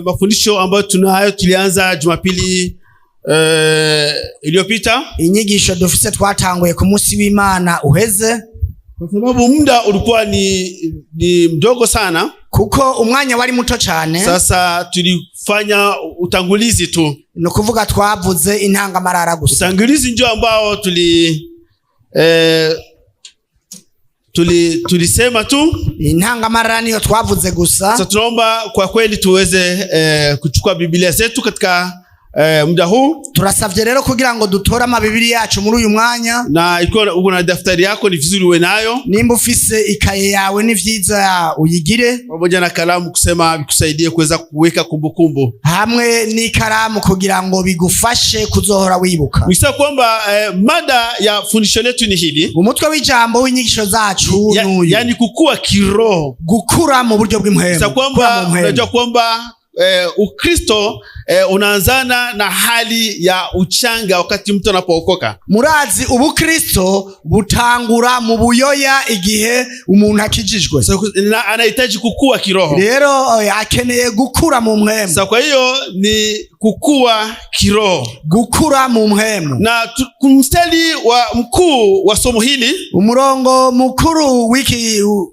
Mafundisho ambayo tulianza Jumapili iliyopita. Inyigisho dufise twatanguye ku munsi w'Imana uheze, kwa sababu muda ulikuwa ni mdogo sana, kuko umwanya wari muto cyane. Sasa tulifanya utangulizi tu, no kuvuga twavuze intangamarara gusa. Utangulizi ndio ambao tulisema tu intangamarara niyo twavuze gusa. Sasa tunaomba kwa kweli tuweze kuchukua Biblia zetu katika muda huu. Turasavye rero kugira ngo dutore amabiblia yacu muri uyu mwanya, na ikiwa una daftari yako ni vizuri uwe nayo. Nimba ufise ikaye yawe ni vyiza uyigire, pamoja na kalamu kusema bikusaidie kuweza kuweka kumbukumbu, hamwe ni kalamu kugira ngo bigufashe kuzohora wibuka. Nisa kwamba mada ya fundisho letu ni hili, umutwe w'ijambo w'inyigisho zacu nuyu, yani kukua kiroho, gukura mu buryo bw'imhemu. Nisa kwamba unajua kwamba Ukristo unaanzana na hali ya uchanga wakati mtu anapookoka. Murazi ubukristo butangura mu buyoya igihe umuntu akijijwe. Anahitaji kukua kiroho. Rero akeneye gukura mu mpemu. Sasa kwa hiyo ni kukua kiroho, gukura mu mpemu. Na mstari wa mkuu wa somo hili, umurongo mukuru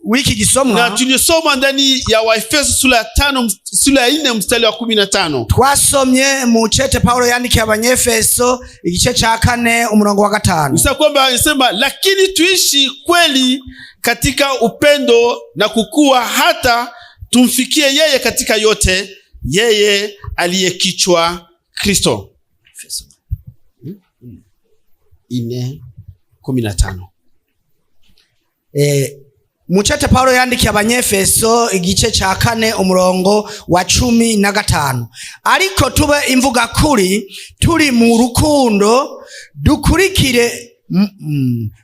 wiki gisomwa, na tulisoma ndani ya Waefeso sura ya 5 sura ya 4 mstari wa 15. Twasomye mu cete Paulo yandikiye Abanyefeso igice ca 4 umurongo wa 5. Sasa kwamba anasema lakini tuishi kweli katika upendo na kukua hata tumfikie yeye katika yote, yeye aliyekichwa Kristo. 4:15. Muchete Paulo yandikiye Abanyefeso igice ca 4 umurongo wa 15. Ariko tube imvuga kuri, turi mu rukundo,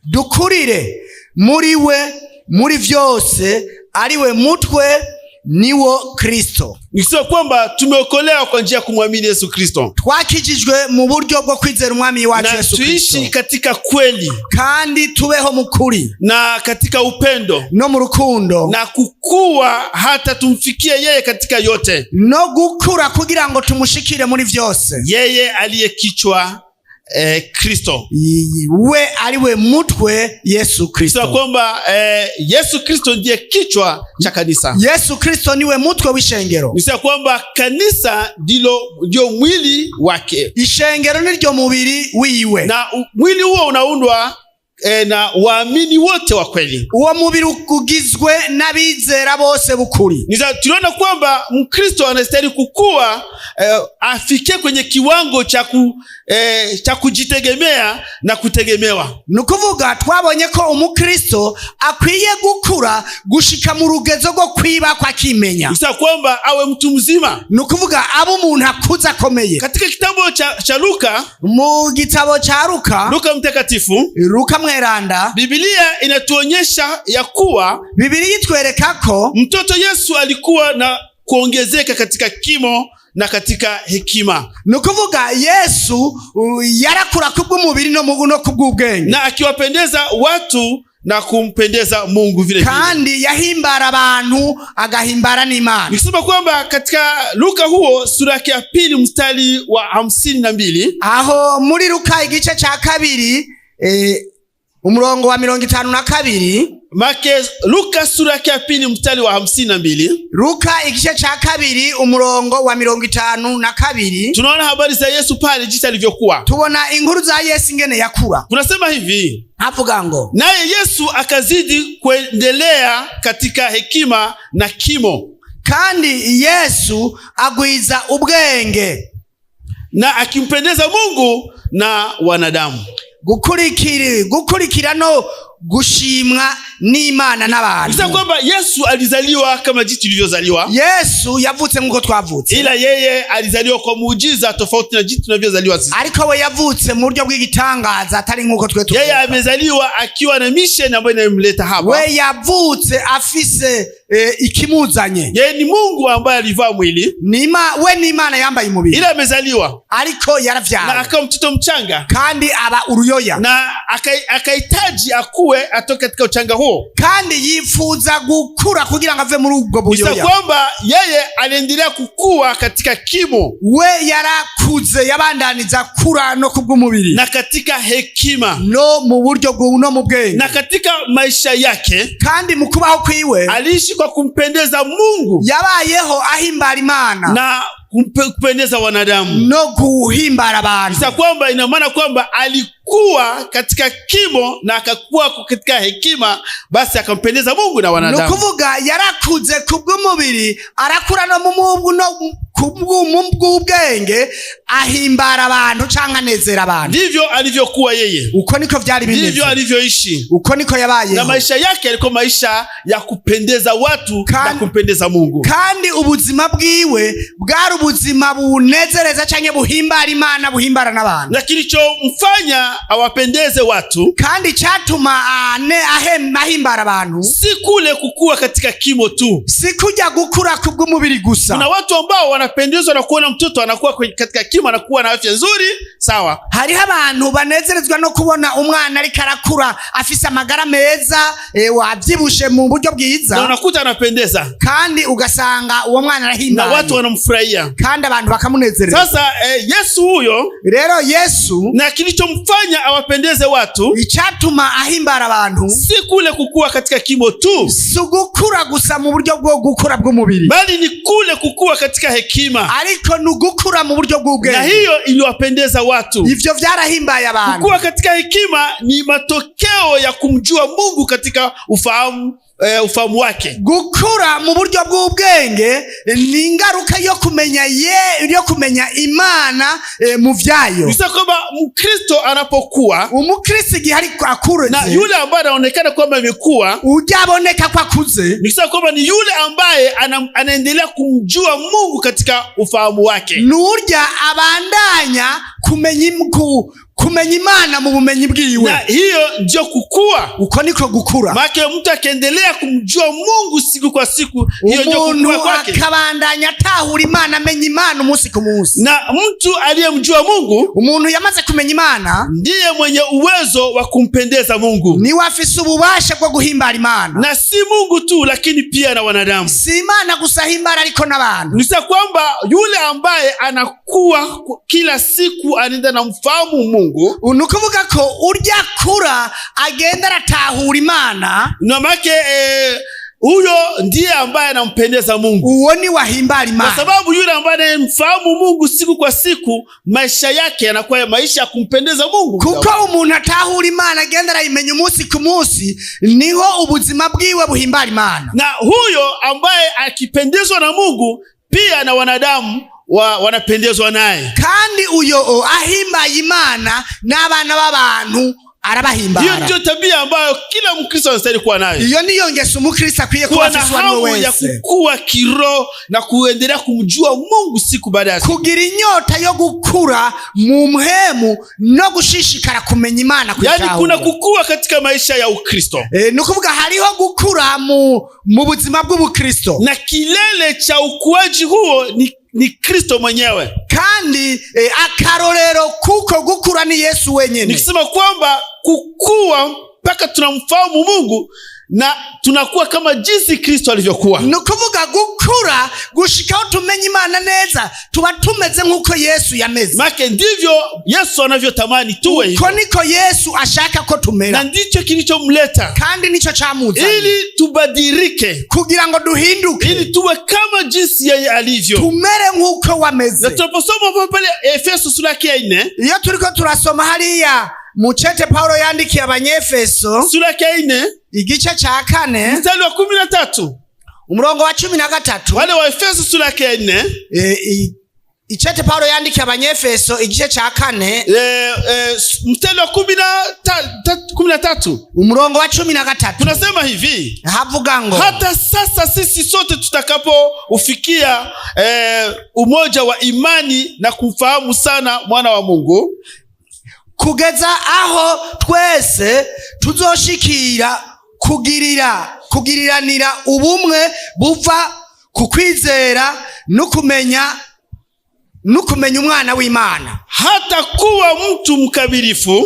dukurire muri we muri vyose, ari we mutwe niwo Kristo. Nisema kwamba tumeokolewa kwa njia ya kumwamini Yesu Kristo. Twakijijwe mu buryo bwo kwizera umwami wacu Yesu Kristo. Tuishi katika kweli, kandi tubeho mukuri, na katika upendo, no mu rukundo, na kukua hata tumfikie yeye katika yote, no gukura kugira ngo tumushikire muri vyose, yeye aliyekichwa Kristo. We aliwe mutwe Yesu Kristo. Sasa kwamba Yesu Kristo ndiye kichwa cha kanisa. Yesu Kristo niwe mutwe w'ishengero. Nisema kwamba kanisa ndio mwili wake. Ishengero niryo mubiri wiwe. Na mwili huo unaundwa na waamini wote wa kweli. Uwo mubiri ugizwe n'abizera bose bukuri. Tunaona kwamba Mkristo anastahili kukua, afikie kwenye kiwango cha kujitegemea na kutegemewa. Nukuvuga twabonye ko umukristo akwiye gukura gushika mu rugezo rwo kwiba kwa kimenya. Sasa kwamba awe mtu mzima. Nukuvuga abo umuntu akuza komeye. Katika kitabu cha Luka, mu gitabo cha Luka mtakatifu, Luka mweranda, Biblia inatuonyesha ya kuwa, Biblia itwereka ko mtoto Yesu alikuwa na kuongezeka katika kimo na katika hekima. Nukuvuga Yesu yarakura kubw'umubiri no kubw'ubwenge, na akiwapendeza watu na kumpendeza Mungu vile vile, kandi yahimbara abantu agahimbara n'Imana. Nisema kwamba katika Luka huo sura ya 2 mstari wa 52, aho muri Luka igice ca 2 umurongo wa 52, make Luka sura ya 2 mstari wa 52, Luka igice ca 2 umurongo wa 52, tunaona habari za Yesu pale jinsi alivyokuwa. Tubona inkuru za Yesu ingene yakura. Kunasema hivi, havuga ngo naye Yesu akazidi kuendelea katika hekima na kimo, kandi Yesu agwiza ubwenge na akimpendeza Mungu na wanadamu. Gukurikira no gushimwa n'Imana n'abantu. Sasa kwamba Yesu alizaliwa kama jinsi tulivyozaliwa. Yesu yavutse nkuko twavutse. Ila yeye alizaliwa kwa muujiza tofauti na jinsi tunavyozaliwa sisi. Ariko we yavutse mu buryo bw'igitangaza atari nkuko twe tuvuka. Yeye amezaliwa akiwa na mission ambayo inamleta hapa. We yavutse afise ikimuzanye. Yeye ni Mungu ambaye alivaa mwili. We ni Imana yambaye umubiri. Ila amezaliwa, ariko yaravyaye, na akawa mtoto mchanga, kandi aba uruyoya, na akahitaji akuwe akue atoke katika uchanga huo, kandi yifuza gukura kugira ngo ave muri ubwo buyoya. Bisa kwamba yeye aliendelea kukua katika kimo, we yarakuze yabandaniza kura no kubw'umubiri na katika hekima no mu buryo no mu bwenge, na katika maisha yake kandi mu kubaho kwiwe aliishi kwa kumpendeza Mungu, yabayeho ahimbara Imana na kupendeza wanadamu no guhimbara abantu. Bisa kwamba ina maana kwamba alikuwa katika kimo na akakuwa katika hekima, basi akampendeza Mungu na wanadamu. Nukuvuga yarakuze kubw'umubiri, arakura no mu mubwu no kubw'ubwenge, ahimbara abantu canke anezera abantu. Ndivyo alivyokuwa yeye, uko niko vyari bimeze, ndivyo alivyoishi, uko niko yabayeho, na maisha yake yalikuwa maisha ya kupendeza watu na kumpendeza Mungu. Kandi ubuzima bwiwe bwari ubuzima bunezereza canke buhimbara Imana, buhimbara n'abantu. Na kilichomfanya awapendeze watu kandi cyatuma ahimbara abantu, si kule kukua katika kimo tu, si kujya gukura kubw'umubiri gusa. Kuna watu ambao wanapendezwa na kuona mtoto anakuwa katika kimo, anakuwa na afya nzuri, sawa. Hariho abantu banezerezwa no kubona umwana ariko arakura afise amagara meza, wabyibushe mu buryo bwiza, na unakuta anapendeza, kandi ugasanga uwo mwana arahimbara na watu wanamfurahia, kandi abantu bakamunezereza. Sasa Yesu huyo, rero Yesu, na kilichomfanya awapendeze watu, icyatuma ahimbara abantu, si kule kukua katika kimo tu, si gukura gusa mu buryo bwo gukura bw'umubiri, bali ni kule kukua katika hekima, ariko nugukura mu buryo bw'ubwenge. Na hiyo iliwapendeza watu, ivyo vyarahimbaye abantu. Kukua katika hekima ni matokeo ya kumjua Mungu katika ufahamu wake. Gukura mu buryo bw'ubwenge ni ingaruka yo kumenya Imana mu vyayo. Bisa kwamba Mkristo anapokuwa, umukristo igihe ariko akure, na yule ambaye anaonekana kwamba amekuwa, ujaboneka kwa kuze, bisa kwamba ni yule ambaye anaendelea kumjua Mungu katika ufahamu wake, nurya abandanya kumenya Imana mu bumenyi bwiwe, na hiyo ndio kukua. Uko niko gukura. Maana mtu akiendelea kumjua Mungu siku kwa siku, hiyo ndio kukua kwake. Akabandanya atahura Imana, amenya Imana umunsi ku munsi. Na mtu aliyemjua Mungu, umuntu yamaze kumenya Imana, ndiye mwenye uwezo wa kumpendeza Mungu, ni wafise ububasha bwo guhimbara Imana. Na si Mungu tu, lakini pia na wanadamu. Si Imana gusa himbara, ariko n'abantu. Nisa kwamba yule ambaye anakuwa kila siku anaenda na mfahamu Mungu, unukuvuga ko urya kura agenda aratahura Imana, na make huyo ndiye ambaye anampendeza Mungu. Uwo ni wahimbara Imana. Kwa sababu yule ambaye anamfahamu Mungu siku kwa siku, maisha yake yanakuwa maisha ya kumpendeza Mungu. Kuko umuntu atahura Imana agenda arayimenya umunsi ku munsi, niho ubuzima bwiwe buhimbara Imana. Na huyo ambaye akipendezwa na Mungu, pia na wanadamu wanapendezwa naye. Kandi uyo ahimbaye Imana n'abana b'abantu arabahimbara. Hiyo ndio tabia ambayo kila Mkristo anastahili kuwa nayo. Iyo niyo ngeso Mkristo akwiye kuba afise wano wese, ya kukua kiroho na kuendelea kumjua Mungu siku baada ya siku, kugira inyota yo gukura mu muhemu no gushishikara kumenya Imana kwitaho. Yani kuna kukua katika maisha ya Ukristo, nukuvuga hariho gukura mu buzima bw'Ubukristo, na kilele cha ukuaji huo ni Kristo mwenyewe. Kandi akarorero kuko gukura ni Yesu wenyene. Nikisema kwamba kukua mpaka tunamfahamu Mungu na tunakuwa kama jinsi Kristo alivyokuwa. Nukuvuga gukura gushikaho tumenya Imana neza, tuba tumeze nkuko Yesu yameze. Maana ndivyo Yesu anavyotamani tuwe hivyo. Uko niko Yesu ashaka ko tumera, na ndicho kilichomleta, kandi nico camuzanye, ili tubadilike, kugira ngo duhinduke, ili tuwe kama jinsi yeye alivyo, tumere nkuko wameze. Na tunaposoma pale Efeso sura ya 4, iyo turiko turasoma hariya mucete Paulo yandikiye Abanyefeso sura ya 4 igice ca 4 mstari wa 13 umurongo wa 13. Wale wa Efeso sura ya 4, icete Paulo yandikiye Abanyefeso igice ca 4 mstari wa 13 umurongo wa 13. Tunasema hivi, havuga ngo hata sasa sisi sote tutakapo ufikia umoja wa imani na kumfahamu sana mwana wa Mungu, kugeza aho twese tuzoshikira kugiriranira ubumwe buva ku kwizera no kumenya umwana w'Imana, hata kuwa mtu mkamilifu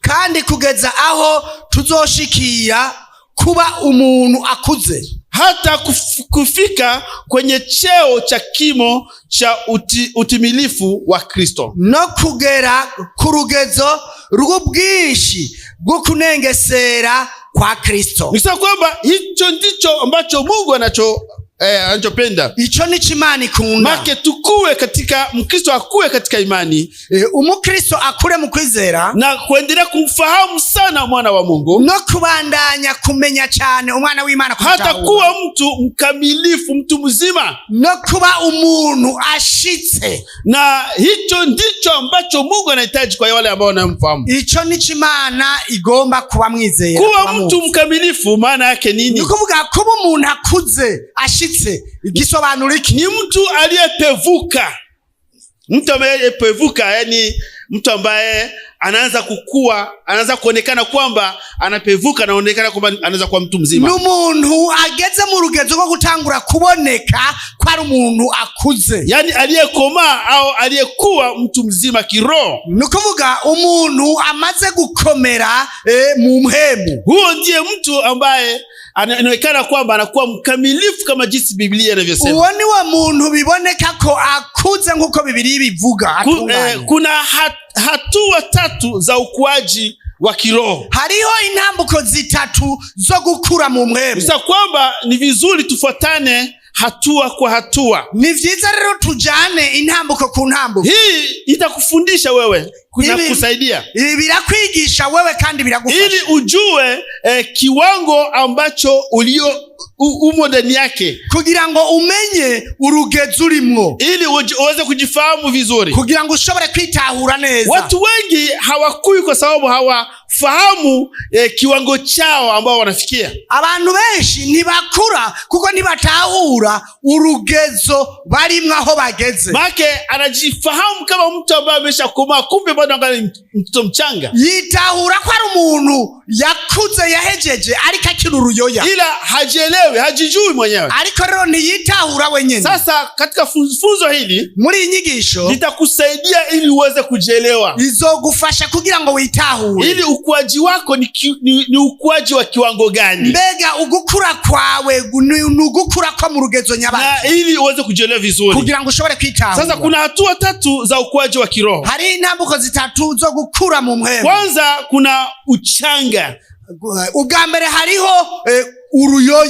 kandi kugeza aho tuzoshikira kuba umuntu akuze, hata kufika kwenye cheo cha kimo cha utimilifu wa Kristo, no kugera ku rugezo rw'ubwinshi bwo kunengesera kwa Kristo. Nisema kwamba hicho ndicho ambacho Mungu anachopenda. Ico ni Imana ikunda. Make tukue katika Mkristo, akue katika imani, umukristo akure mu kwizera na kuendelea kumfahamu sana mwana wa Mungu, no kubandanya kumenya cyane umwana w'Imana, hata kuwa mtu mkamilifu, mtu mzima, no kuba umuntu ashitse. Na hicho ndicho ambacho Mungu anahitaji kwa wale ambao wanamfahamu. Ico ni Imana igomba kuba mwizera. Kuwa mtu mkamilifu maana yake nini? Ni kuvuga kuba umuntu akuze ashitse. Igisobanuro iki? Ni mtu aliyepevuka. Mtu aliyepevuka, yani mtu ambaye anaanza kukua, anaanza kuonekana kwamba anapevuka, anaonekana kwamba anaanza kuwa mtu mzima. N'umuntu ageze mu rugezo rwo gutangura kuboneka ko ari umuntu akuze, yani aliyekomaa au aliyekuwa mtu mzima kiroho. Nukuvuga umuntu amaze gukomera mu mpemu. Huo ndiye mtu ambaye anaonekana kwamba anakuwa mkamilifu kama jinsi Biblia inavyosema. Uwo ni wa muntu biboneka ko akuze nkuko Biblia bivuga. Kuna hatua tatu za ukuaji wa kiroho. Hariho intambuko zitatu zo gukura mu mpemu. Sasa kwamba ni vizuri tufuatane hatua kwa hatua. Ni vyiza rero tujane intambuko ku ntambuko. Hii itakufundisha wewe, kukusaidia. Birakwigisha wewe kandi biragufasha, ili ujue kiwango ambacho umo ndani yake, kugira ngo umenye urugezo urimwo, ili uweze kujifahamu vizuri, kugira ngo ushobore kwitahura neza. Watu wengi hawakui kwa sababu hawafahamu kiwango chao ambao wanafikia. Abantu benshi ntibakura kuko ntibatahura urugezo barimwo aho bageze. Make anajifahamu kama mtu ambaye ameshakomaa, kumbe bado angali mtoto mchanga. Yitahura ko ari umuntu yakuze yahejeje ariko akiri uruyoya, ila hajielewi, hajijui mwenyewe. Ariko rero ntiyitahura wenyene. Sasa katika funzo hili, muri inyigisho, litakusaidia ili uweze kujielewa, izogufasha kugira ngo witahure, ili ukuaji wako ni ukuaji wa kiwango gani, mbega ugukura kwawe nugukura kwa mu rugezo nyabaki, na ili uweze kujielewa vizuri, kugira ngo ushobore kwitahura. Sasa kuna hatua tatu za ukuaji wa kiroho. Hari intambuko zitatu zo gukura mu mpemu. Kwanza kuna uchanga. Ubwa mbere hariho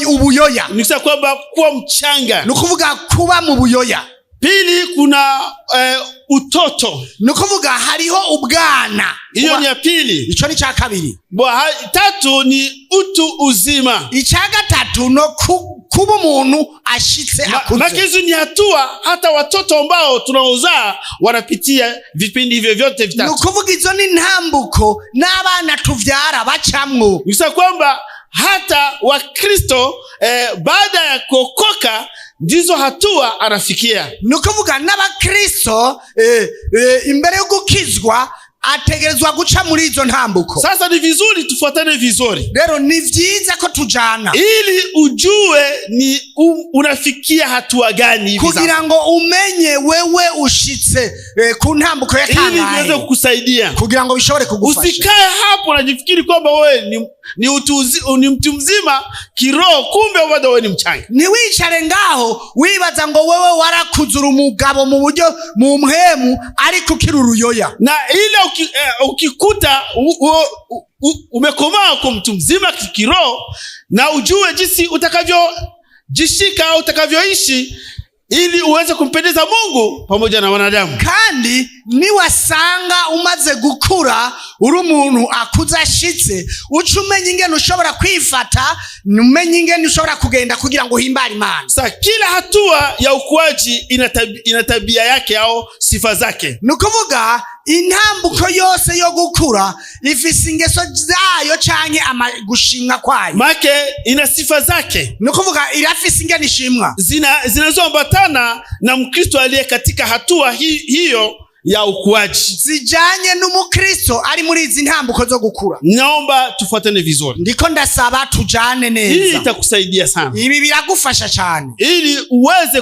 ubuyoya. Nikisema kwamba kuwa mchanga, nukuvuga kuba mu buyoya. Pili kuna utoto, nukuvuga hariho ubwana. Hiyo ni ya pili. Ico ni cha kabiri. Tatu ni utu uzima. Ica gatatu no kuba umuntu ashitse akuze. Makizu ni hatua hata watoto ambao tunaozaa wanapitia vipindi hivyo vyote vitatu. Nukuvuga izo ni ntambuko n'abana tuvyara bacamwo. Nikisema kwamba hata Wakristo baada ya kuokoka ndizo hatua anafikia. Nukuvuga n'Abakristo imbere yo gukizwa ategerezwa guca muri izo ntambuko. Sasa ni vizuri tufuatane vizuri. Rero ni vyiza ko tujana, ili ujue ni unafikia hatua gani hivi, kugira ngo umenye wewe ushitse ku ntambuko ya kangahe, ili niweze kukusaidia, kugira ngo bishobore kugufasha. Usikae hapo unajifikiri kwamba wewe ni mtu mzima kiroho, kumbe bado wewe ni mchanga. Ni wicare ngaho wibaza ngo wewe warakuzura umugabo mu buryo mu mpemu ariko ukiri uruyoya, na ile ukikuta umekomaa kwa mtu mzima kiroho, na ujue jinsi utakavyojishika au utakavyoishi ili uweze kumpendeza Mungu pamoja na wanadamu. Kandi niwasanga umaze gukura uri umuntu akuze ashitse, ucumenye ingene ushobora kwifata, numenye ingene ushobora kugenda kugira ngo uhimbare Imana. Sasa kila hatua ya ukuaji ina tabia yake au sifa zake. Nukuvuga intambuko yose yo gukura ifise ingeso zayo canke gushimwa kwayo. Make ina sifa zake. Nukuvuga irafise ingene ishimwa zinazoambatana na Mkristo aliye katika hatua hiyo ya ukuaji, zijanye n'umukristo ari muri izi ntambuko zo gukura. Naomba tufuatane vizuri. Ndiko ndasaba tujane neza. Hii itakusaidia sana. Ibi biragufasha cyane. Ili uweze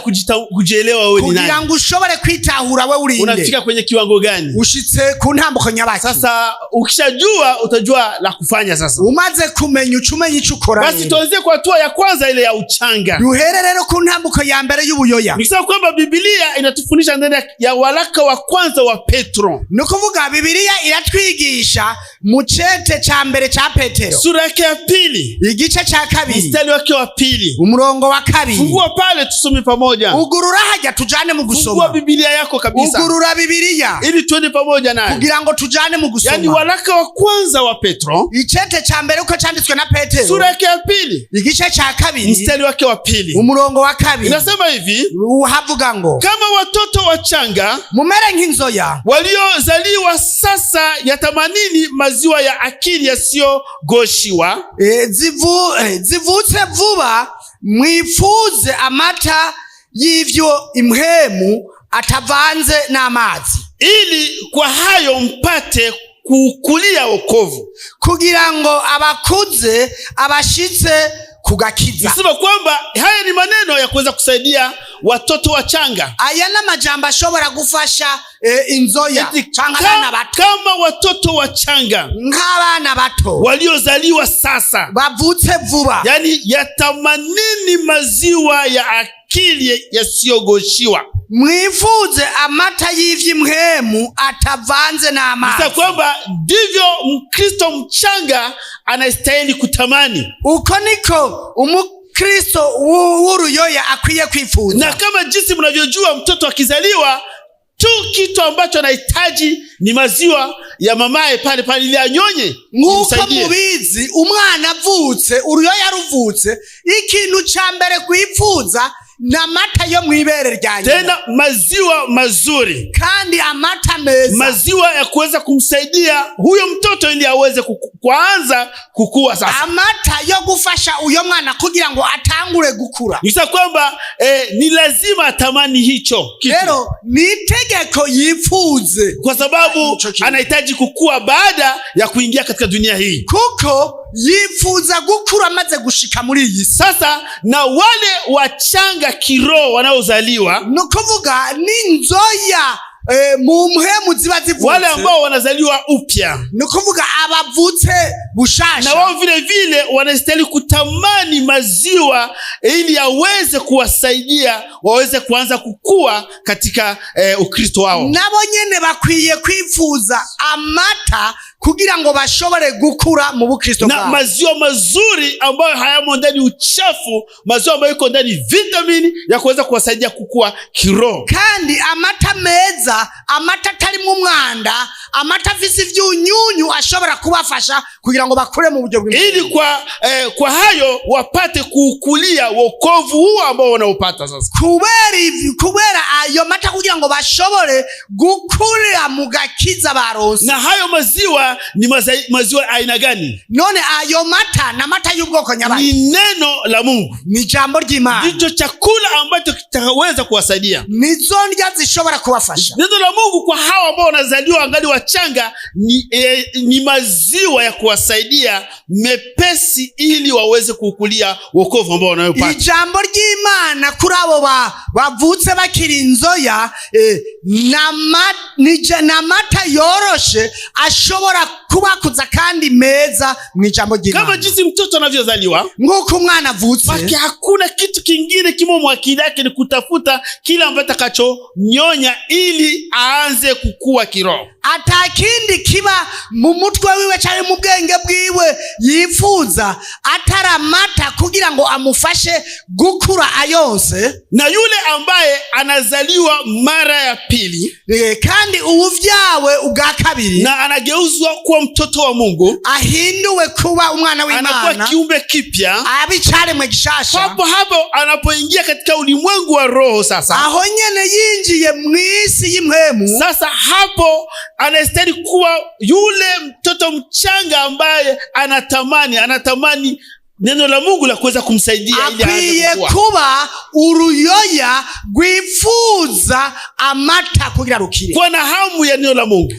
kujielewa wewe ni nani. Kugira ngo ushobore kwitahura wewe urinde. Unafika kwenye kiwango gani? Ushitse ku ntambuko nyabaki. Sasa ukishajua utajua la kufanya sasa. Umaze kumenya ucumenye ico ukora. Basi tuanze kwa hatua ya kwanza ile ya uchanga. Duhere rero ku ntambuko ya mbere y'ubuyoya. Nikisema kwamba Biblia inatufundisha ndani ya waraka wa kwanza wa Petro. Nukuvuga Biblia iratwigisha mu cete ca mbere ca Petero. Sura yake ya pili. Igice ca kabiri. Mstari wake wa pili. Umurongo wa kabiri. Fungua pale tusome pamoja. Ugurura haja tujane mu gusoma. Fungua Biblia yako kabisa. Ugurura Biblia. Ili tuende pamoja nayo. Kugira ngo tujane mu gusoma. Yani waraka wa kwanza wa Petro. Icete ca mbere uko canditswe na Petero. Sura yake ya pili. Igice ca kabiri. Mstari wake wa pili. Umurongo wa kabiri. Inasema hivi. Havuga ngo kama watoto wachanga mumere nk'inzoya waliozaliwa sasa yatamanini maziwa ya akili yasiyogoshiwa, zivutse vuba mwifuze amata y'ivyo impwemu atavanze n'amazi, ili kwa hayo mpate kukulia wokovu, kugira ngo abakuze abashitse kugakiza. Nasema kwamba haya ni maneno ya kuweza kusaidia watoto wachanga. Aya n'amajambo ashobora gufasha inzoya cyangwa abana bato. Kama watoto wachanga nk'abana bato waliozaliwa sasa bavutse vuba, yani yatamanini maziwa ya akili yasiyogoshiwa, mwifuze amata y'ivy'impwemu atavanze n'amazi. Sasa kwamba ndivyo Mkristo mchanga anastahili kutamani. Uko niko Umukristo w'uruyoya akwiye kwifuza. Na kama jinsi mnavyojua mtoto akizaliwa tu kitu ambacho anahitaji ni maziwa ya mamaye pale pale ili anyonye. Nkuko mubizi umwana avutse, uruyoya ruvutse, ikintu ca mbere kwifuza na mata yo mwibere rya nyina. Tena maziwa mazuri. Kandi amata meza. Maziwa ya kuweza kumsaidia huyo mtoto ili aweze kuanza kukua sasa. Amata yo gufasha uyo mwana kugira ngo atangure gukura. Nisa kwamba ni lazima atamani hicho kitu. Lero ni tegeko yifuze. Kwa sababu anahitaji kukua baada ya kuingia katika dunia hii. Kuko yifuza gukura maze gushika muri iyi. Sasa na wale wachanga kiroho wanaozaliwa, nukuvuga ni nzoya mu mpwemu ziba zivutse, wale ambao wanazaliwa upya, nukuvuga abavutse bushasha, na wao vile vile wanastahili kutamani maziwa ili yaweze kuwasaidia waweze kuanza kukua katika Ukristo wao. Nabo nyene bakwiye kwifuza amata kugira ngo bashobore gukura mu Bukristo bwabo. Na maziwa mazuri ambayo hayamo ndani uchafu, maziwa ambayo iko ndani vitamini ya kuweza kuwasaidia kukua kiroho. Kandi amata meza, amata tarimwe umwanda, amata afise ivyunyunyu ashobora kubafasha kugira ngo bakure mu buryo bw'imana. Ili kwa hayo wapate kukulia wokovu huo ambao wanaupata sasa. Kubera ayo mata kugira ngo bashobore gukurira mu gakiza baronse. Na hayo maziwa ni maziwa aina gani? None ayo mata na mata y'ubwoko nyabaki. Ni neno la Mungu. Ni jambo ry'Imana. Ndicho chakula ambacho kitaweza kuwasaidia. Nizo ndya zishobora kubafasha. Neno la Mungu kwa hawa ambao wanazaliwa angali wachanga ni maziwa ya kuwasaidia mepesi ili waweze kukulia wokovu ambao wanayopata. Ijambo ry'Imana kuri abo bavutse bakiri inzoya na mata yoroshe ashobora kubakuza kandi meza mu ijambo ry'Imana. Kama jinsi mtoto anavyozaliwa, nguko umwana avutse, baki hakuna kitu kingine kimo mwakili yake ni kutafuta kila ambacho atakachonyonya ili aanze kukua kiroho. Atakindi kiba mu mutwe wiwe cyane mu bwenge bwiwe yifuza ataramata kugira ngo amufashe gukura ayose. Na yule ambaye anazaliwa mara ya pili, kandi ubuvyawe ubwa kabiri, na anageuzwa kuwa mtoto wa Mungu, ahinduwe kuba umwana w'Imana, anakuwa kiumbe kipya, abicaremwe gishasha. Hapo anapoingia katika ulimwengu wa roho sasa, aho nyene yinjiye mwisi y'impwemu. Sasa hapo anastahili kuwa yule mtoto mchanga ambaye anatamani neno la Mungu la kuweza kumsaidia ili akwiye aanze kukua. kuba uruyoya rwifuza amata kugira rukire, Kuwa na hamu ya neno la Mungu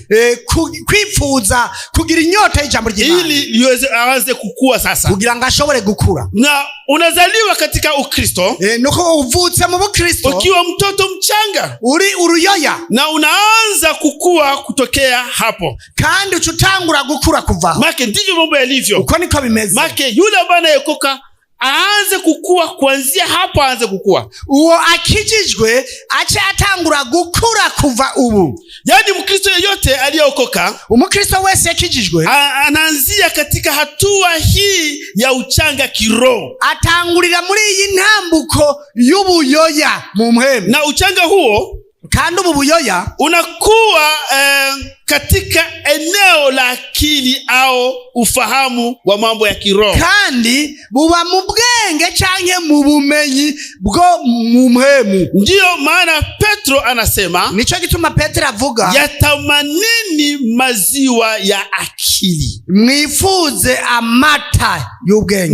kwifuza kugira inyota y'ijambo ry'Imana ili liweze aanze kukua sasa. kugira ngo ashobore gukura. Na unazaliwa katika Ukristo nuko uvutse mu Bukristo ukiwa mtoto mchanga uri uruyoya, na unaanza kukua kutokea hapo. kandi ucutangura gukura kuva. Make ndivyo mambo yalivyo. Uko niko bimeze. Make yule ambaye anayekoka aanze kukua, kuanzia hapo aanze kukua. Uwo akijijwe ace atangura gukura kuva ubu. Yaani Mkristo yeyote aliyeokoka, Umukristo wese yakijijwe anaanzia katika hatua hii ya uchanga kiroho. Atangurira muri iyi ntambuko y'ubuyoya mu mpemu. Na uchanga huo kandi ubu buyoya unakuwa katika eneo la akili au ufahamu wa mambo ya kiroho, kandi buba mu bwenge canke mu bumenyi bwo mu mpemu. Ndiyo maana Petro anasema, nico gituma Petro avuga, yatamanini maziwa ya akili, mwifuze amata y'ubwenge.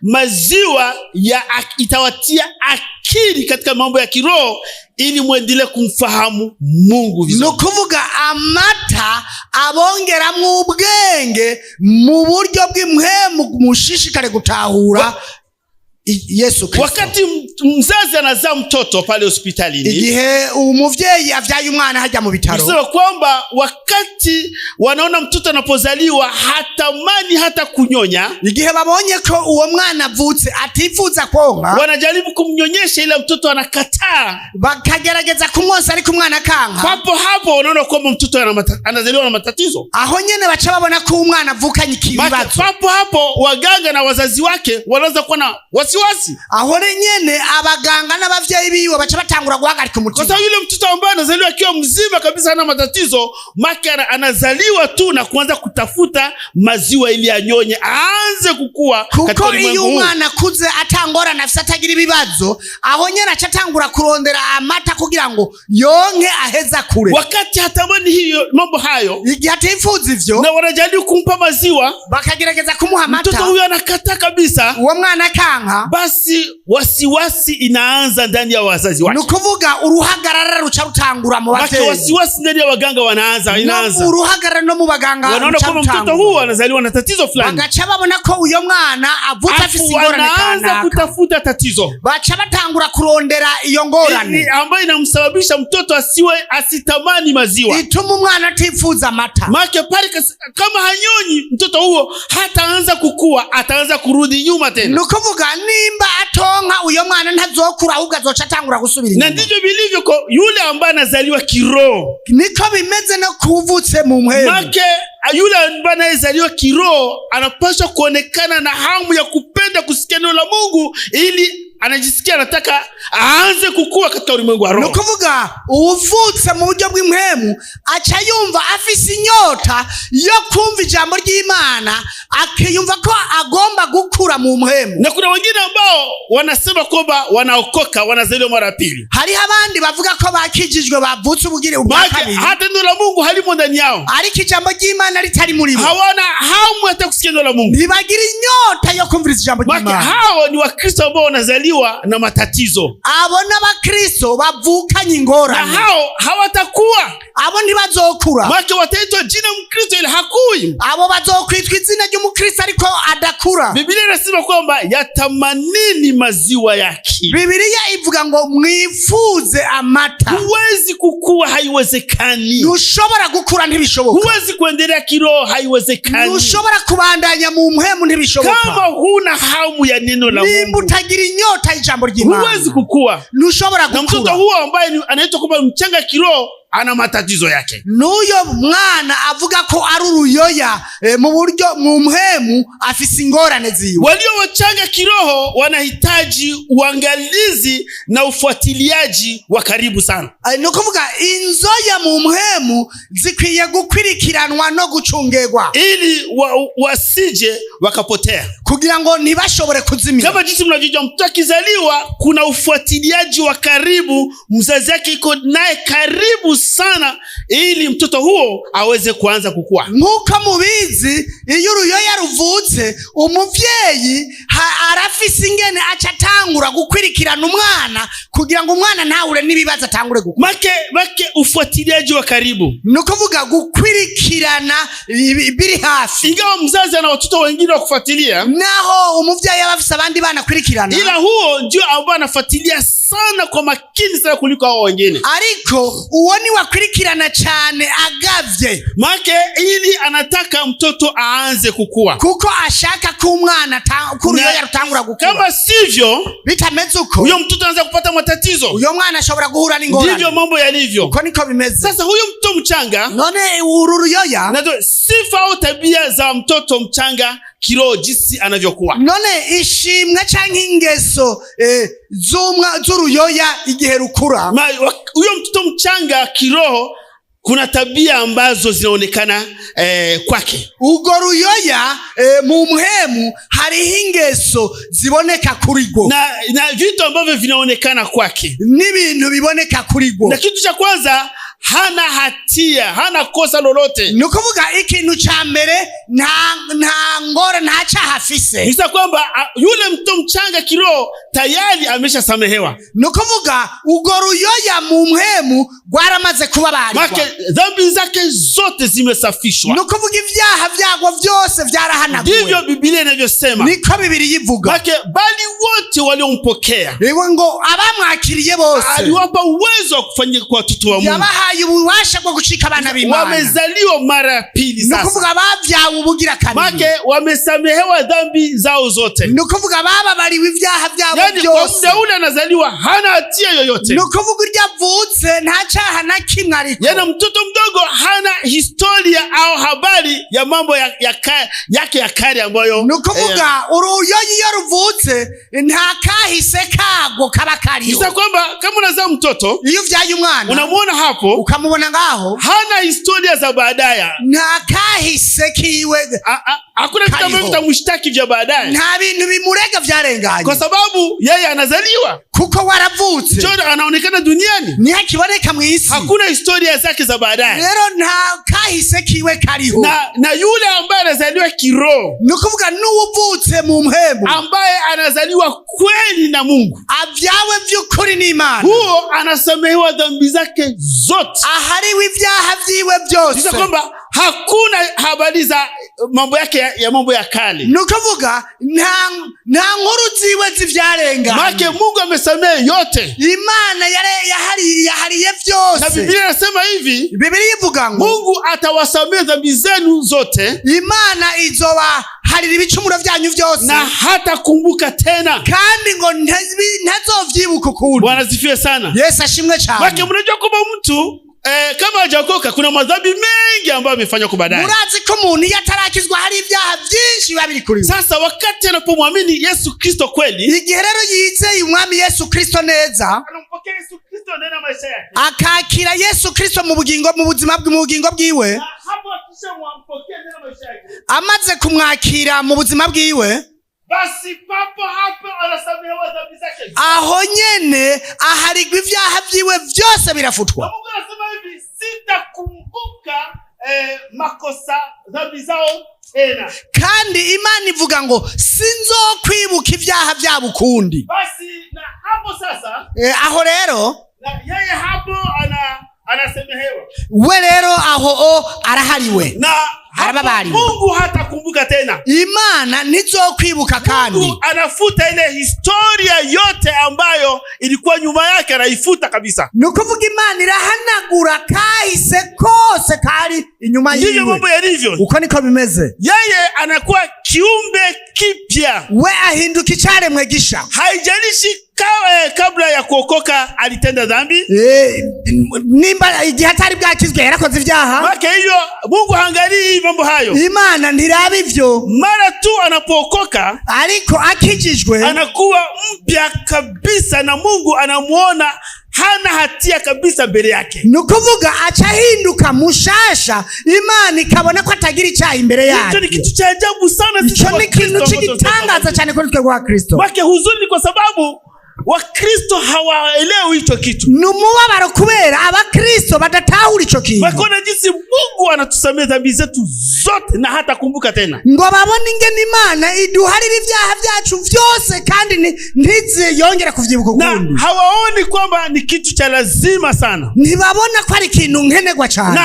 maziwa ya itawatia akili katika mambo ya kiroho ili muendelee kumfahamu Mungu vizuri. Nukuvuga amata abongeramwo ubwenge mu buryo bw'impemu mushishikare gutahura Yesu Kristo. Wakati mzazi anazaa mtoto pale hospitalini, igihe umuvyeyi avyaye umwana hajya mu bitaro, nisema kwamba wakati wanaona mtoto anapozaliwa hatamani hata kunyonya, igihe babonye ko uwo mwana avutse atifuza konka, wanajaribu kumnyonyesha ila mtoto anakataa, bakagerageza kumwonsa ariko umwana kanka. Papo hapo wanaona kwamba mtoto anazaliwa na matatizo. Aho nyene baca babona ko umwana avukanye ikibazo. Papo hapo waganga na wazazi wake wanaanza kuwa na wasiwasi. Aho nyene abaganga n'abavyeyi biwe baca batangura guhagarika umutima. Kwa sababu yule mtoto ambaye anazaliwa akiwa mzima kabisa hana matatizo, maka anazaliwa tu na kuanza kutafuta maziwa ili anyonye, aanze kukua katika ulimwengu huu. Kuko iyo umwana akuze atangora nafsi atagira ibibazo, aho nyene acatangura kurondera amata kugira ngo yonke aheza kure. Wakati hatamani hiyo mambo hayo, igihe atifuza ivyo, na wanajaribu kumpa maziwa, bakagerageza kumuha amata, mtoto huyo anakata kabisa, uwo mwana kanka, basi wasiwasi inaanza ndani ya wazazi wake. Nukuvuga uruhagarara ruca rutangura mu bavyeyi. Wasiwasi ndani ya waganga inaanza. Uruhagarara no mu baganga wanaona kama mtoto huyu anazaliwa na tatizo fulani, bagaca babona ko uyo mwana avuka afise ingorane kanaka, anaanza kutafuta tatizo, baca batangura kurondera iyo ngorane ambayo inamsababisha mtoto asitamani maziwa, ituma umwana atifuza amata. Make pale kama hanyonyi mtoto huo hataanza kukua, ataanza kurudi nyuma tena. Nukuvuga nimba atonka uyo mwana ntazokura, ahubwo azoca atangura gusubira inyuma. Na ndivyo bilivyo kwa yule ambaye anazaliwa kiroho, niko bimeze no kuvutse mu mpemu. Make yule ambaye anazaliwa kiroho anapaswa kuonekana na hamu ya kupenda kusikia neno la Mungu, ili anajisikia anataka aanze kukua katika ulimwengu wa roho. Nukuvuga uvutse mu buryo bw'impemu aca yumva afise inyota yo kumva ijambo ry'Imana, akiyumva ko agomba gukura mu mpemu. Na kuna wengine ambao wanasema kwamba wanaokoka, wanazaliwa mara pili. Hari abandi bavuga ko bakijijwe bavutse ubugire ubwakabiri, hata neno la Mungu halimo ndani yao, ariko ijambo ry'Imana ritari muri bo. Hawana hamu hata kusikia neno la Mungu, ntibagira inyota yo kumviriza ijambo ry'Imana. Hao ni Wakristo ambao wanazaliwa na matatizo. Abo n'Abakristo bavukanye ingorane, na hao hawatakuwa, abo ntibazokura. Make wataitwa jina Mkristo ili hakui, abo bazokwitwa izina ry'Umukristo ariko adakura. Biblia inasema kwamba yatamanini maziwa yake. Biblia ivuga ngo mwifuze amata. Huwezi kukua, haiwezekani. Ntushobora gukura, ntibishoboka. Huwezi kuendelea kiroho, haiwezekani. Ntushobora kubandanya mu mpemu, ntibishoboka. Kama huna hamu ya neno la Mungu, nimba utagira inyota y'ijambo ry'Imana, huwezi kukua. Ntushobora gukura. Na mtoto huo ambaye anaitwa kwamba mchanga kiroho ana matatizo yake. N'uyo mwana avuga ko ari uruyoya mu buryo mu mpemu afise ingorane ziwe. Walio wachanga kiroho wanahitaji uangalizi na ufuatiliaji wa karibu sana. No kuvuga inzoya mu mpemu zikwiye gukwirikiranwa no gucungerwa, ili wasije wakapotea, kugira ngo ntibashobore kuzimira. Kama jinsi mnajua mtoto akizaliwa kuna ufuatiliaji wa karibu, mzazi yake iko naye karibu sana, ili mtoto huo aweze kuanza kukua. Nkuko mubizi iyo uruyoya ruvuye avutse umuvyeyi arafise ingene acatangura gukwirikirana umwana kugira ngo umwana ntawure n'ibibazo atangure gukura. Make ufuatiliaji wa karibu. Nukuvuga gukwirikirana biri hafi. Ingawa mzazi ana watoto wengine wa kufuatilia, naho umuvyeyi abafise abandi bana kwirikirana, ila huo ndio ambao anafuatilia sana kwa makini sana kuliko hao wengine. Ariko uwo ni wakwirikirana cyane agavye. Make ili anataka mtoto aanze kukua. Kuko ashaka ko umwana kuruyoya rutangura gukura. Kama sivyo bitameze uko, huyo mtoto anaanza kupata matatizo. Uyo mwana ashobora guhura n'ingorane. Ndivyo mambo yalivyo. Uko niko bimeze. Sasa huyo mtoto mchanga, none uruyoya, na sifa au tabia za mtoto mchanga kiroho jinsi anavyokuwa. None ishimwe canke ingeso z'uruyoya igihe rukura. Huyo mtoto mchanga kiroho kuna tabia ambazo zinaonekana kwake. Ugo ruyoya mu muhemu hari ingeso ziboneka kurigo. Na vitu ambavyo vinaonekana kwake. N'ibintu biboneka kurigo. Na kitu cha kwanza, hana hatia, hana kosa lolote. Nukuvuga ikintu ca mbere nta ngora nta cyaha afise. Nisa kwamba yule mtoto mchanga kiroho tayari ameshasamehewa. Nukuvuga ugo ruyoya mu muhemu gwaramaze kubabarirwa. Make dhambi zake zote zimesafishwa. Nukuvuga ivyaha vyagwa vyose vyarahanaguwe. Ndivyo Biblia inavyosema. Niko Biblia yivuga. Make bali wote waliompokea, ewe ngo abamwakiriye bose aliwapa uwezo wa kufanyika kwa watoto wa Mungu. Yabahaye ububasha bwo gushika abana b'Imana. Wamezaliwa mara ya pili sasa. Nukuvuga bavyawe ubugira kabiri. Make wamesamehewa dhambi zao zote. Nukuvuga bababariwe ivyaha vyabo yani byose. Yani kwa ule anazaliwa hana hatia yoyote. Nukuvuga urya avutse nta cyaha na kimwe ariko. Yani mtoto mdogo hana historia au habari ya mambo yake ya kale ambayo. Nukuvuga uruyoyi iyo ruvutse nta kahise kago kaba kariho. Kisa kwamba kama unazaa mtoto, iyo vyaye umwana unamuona hapo, ukamubona ngaho, hana historia za baadaye. Nta kahise kiwe. Hakuna kitu ambacho kitamshtaki vya baadaye. Nta bintu bimurega vyarenganye. Kwa sababu yeye anazaliwa. Kuko waravutse. Njoo anaonekana duniani. Ni hakiboneka mu isi. Hakuna historia zake za baadaye. Rero nta kahise kiwe kariho. Na yule ambaye anazaliwa kiroho, nukuvuga n'uvutse mu muhemu, ambaye anazaliwa kweli na Mungu, avyawe vy'ukuri n'Imana, huo anasamehewa dhambi zake zote. Ahariwe ivyaha vyiwe byose. Sasa kwamba hakuna habari za mambo yake ya mambo ya kale. Nukuvuga nta nkuru ziwe zivyarenganye. Make Mungu amesamehe yote. Imana yahariye vyose. Na Biblia inasema hivi, Biblia ivuga ngo Mungu atawasamehe dhambi zenu zote. Imana izobaharira ibicumuro vyanyu vyose, na hata kumbuka tena, kandi ngo ntazovyibuka ukundi. Bwana asifiwe sana. Yesu ashimwe cyane. Make mnajua kwamba mtu kama hajaokoka kuna madhambi mengi ambayo amefanya kwa baadaye. Murazi ko umuntu yatarakizwa hari ibyaha byinshi biba biri kuri we. Sasa wakati anapomwamini Yesu Kristo kweli, igihe rero yizeye umwami Yesu Kristo neza, anampokea Yesu Kristo ndani ya maisha yake, akakira Yesu Kristo mu buzima bwiwe, hapo akishamwampokea ndani ya maisha yake, amaze kumwakira mu buzima bwiwe, basi papo hapo anasamehewa dhambi zake. Aho nyene aharigwa ivyaha vyiwe vyose birafutwa. Mungu anasema hivi, sitakumbuka makosa dhambi zao tena. Kandi Imana ivuga ngo sinzokwibuka ivyaha vyabo ukundi. Basi na hapo sasa, aho rero yeye hapo anasamehewa. We rero aho arahariwe. Na Mungu hatakumbuka tena. Imana ntizokwibuka kandi. Mungu anafuta ile historia yote ambayo ilikuwa nyuma yake, anaifuta kabisa. Nukuvuga Imana irahanagura kahise kose kari inyuma yiwe. Ndivyo mambo yalivyo. Uko niko bimeze. Yeye anakuwa kiumbe kipya. We ahinduka icaremwe gisha. Haijalishi kabla ya kuokoka alitenda dhambi. Nimba igihe atari bwakizwe yarakoze ivyaha. Maka hivyo Mungu haangalii mambo hayo. Imana ntiraba ivyo. Mara tu anapookoka, ariko akijijwe, anakuwa mpya kabisa na Mungu anamuona hana hatia kabisa mbele yake. Nukuvuga achahinduka mushasha, Imana ikabona ko atagira icyaha imbere yake. Hicho ni kitu cha ajabu sana. Hicho ni kitu kitangaza cyane kuri twe kwa Kristo. Wake huzuni kwa sababu Wakristo hawaelewi hicho kitu. Numubabaro kubera abakristo badatahura ico kintu. Bakona jinsi Mungu anatusamea dhambi zetu zote na hata kumbuka tena. Ngo babone ingene Imana iduharira ivyaha vyacu vyose kandi ntize yongera kuvyibuka ukundi. Na hawaoni kwamba ni kitu cha lazima sana. Ntibabona ko ari ikintu nkenerwa cyane. Na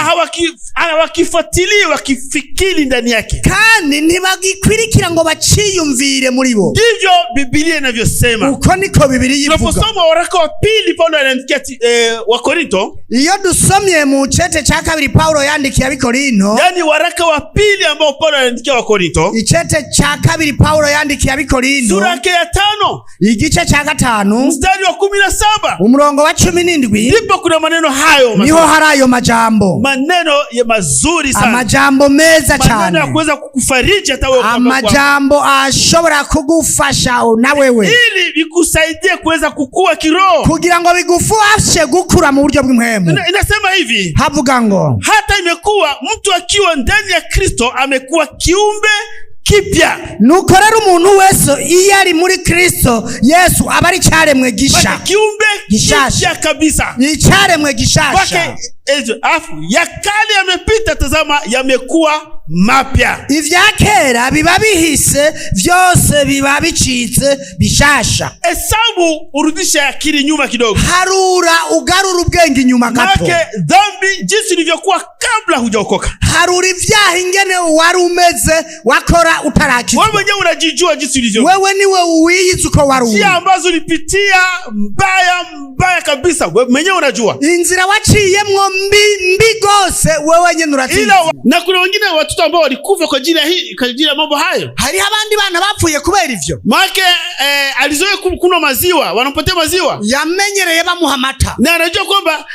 hawakifuatilia wakifikiri ndani yake. Kandi ntibagikwirikira ngo baciyumvire muri bo. Ndivyo Biblia inavyosema. Uko niko Biblia ivuga. Tunaposoma waraka wa pili Paulo anaandikia wa Korinto. Iyo dusomye mu cete ca kabiri Paulo yandikiye Abikorinto. Yani waraka wa pili ambao Paulo anaandikia wa Korinto. Icete ca kabiri Paulo yandikiye Abikorinto. Sura ya 5. Igice ca 5. Mstari wa 17. Umurongo wa 17. Ndipo kuna maneno hayo. Niho harayo majambo. Maneno ya mazuri sana. Amajambo meza cyane. Maneno ya kuweza kukufariji hata wewe. Amajambo ashobora kugufasha na wewe. Ili bikusaidie kuweza kukua kiroho. Kugira ngo bigufashe gukura mu buryo bw'impwemu. Inasema hivi. Havuga ngo hata imekuwa mtu akiwa ndani ya Kristo amekuwa kiumbe kipya. Nuko rero umuntu wese iyo ari muri Kristo Yesu aba ari cyaremwe gisha. Kiumbe kipya kabisa. Ni cyaremwe gishasha. Afu ya kale yamepita, tazama yamekuwa mapya. Ivya kera biba bihise, vyose biba bicitse bishasha. Hesabu urudisha akili nyuma kidogo. Harura ugarura ubwenge nyuma gato. Make dhambi jinsi ilivyokuwa kabla hujaokoka. Harura ivyaha ingene wari umeze wakora utarakizwa. Wewe mwenyewe unajijua jinsi ulivyo. Wewe niwe uwiyizi uko wari. Njia ambazo ulipitia mbaya kabisa. Wewe mwenyewe unajua. Inzira waciyemwo mbi gose wewe nyene urazizi. Na kuna wengine watoto ambao walikufa kwa ajili ya mambo hayo. Hari abandi bana bapfuye kubera ivyo. Make alizoea kunywa maziwa, wanampatia maziwa. Yamenyereye bamuha amata. Na anajua kwamba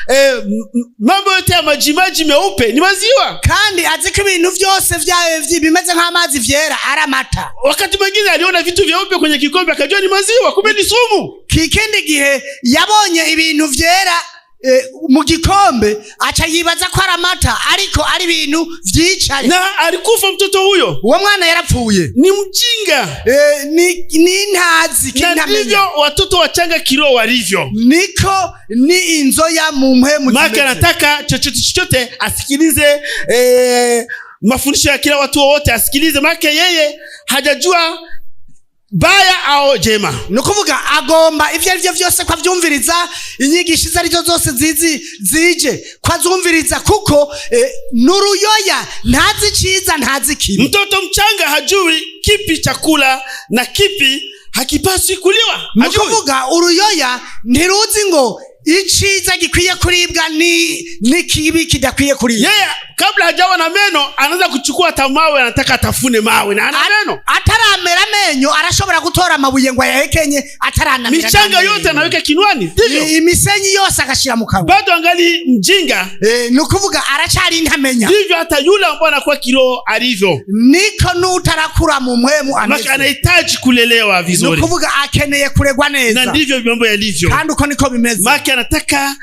mambo yote ya majimaji meupe ni maziwa. Kandi aziko ibintu vyose bimeze nk'amazi vyera ari amata. Wakati mwingine aliona vitu vyeupe kwenye kikombe akajua ni maziwa, kumbe ni sumu. Kikindi gihe yabonye ibintu vyera mu gikombe acha yibaza ko ari amata ariko ari ibintu vyicare. Na alikufa mtoto huyo. Uwo mwana yarapfuye. Ni mjinga. Ni ntazi kinamenya. Ndivyo watoto wachanga kiroho walivyo. Niko ni inzoya mu mpemu. Maka anataka chochote asikilize mafundisho ya kila watu wote asikilize, maka yeye hajajua baya au jema. Nukuvuga agomba ivyo arivyo vyose kwa vyumviriza, inyigisho zarizo zose zije kwa zumviriza, kuko nuruyoya ntazi ciza ntazi kibi. Mtoto mchanga hajui kipi chakula na kipi hakipaswi kuliwa. Nukuvuga uruyoya ntiruzi ngo iciza gikwiye kuribwa ni kibi kidakwiye kuribwa. Yeye kabla hajawa na meno anaanza kuchukua tamawe, anataka atafune mawe na ana meno. Ataramera menyo arashobora gutora amabuye ngo yahekenye ataranamera. Michanga yote anaweka kinwani. Ndivyo. Imisenyi yose agashira mu kanwa. Bado angali mjinga. Nukuvuga aracari ntamenya. Ndivyo hata yule ambaye anakuwa kiroho alivyo. Niko nutarakura mu mpwemu ameze. Maka anahitaji kulelewa vizuri. Nukuvuga akeneye kuregwa neza. Na ndivyo mambo yalivyo. Kandi uko niko bimeze. Maka anataka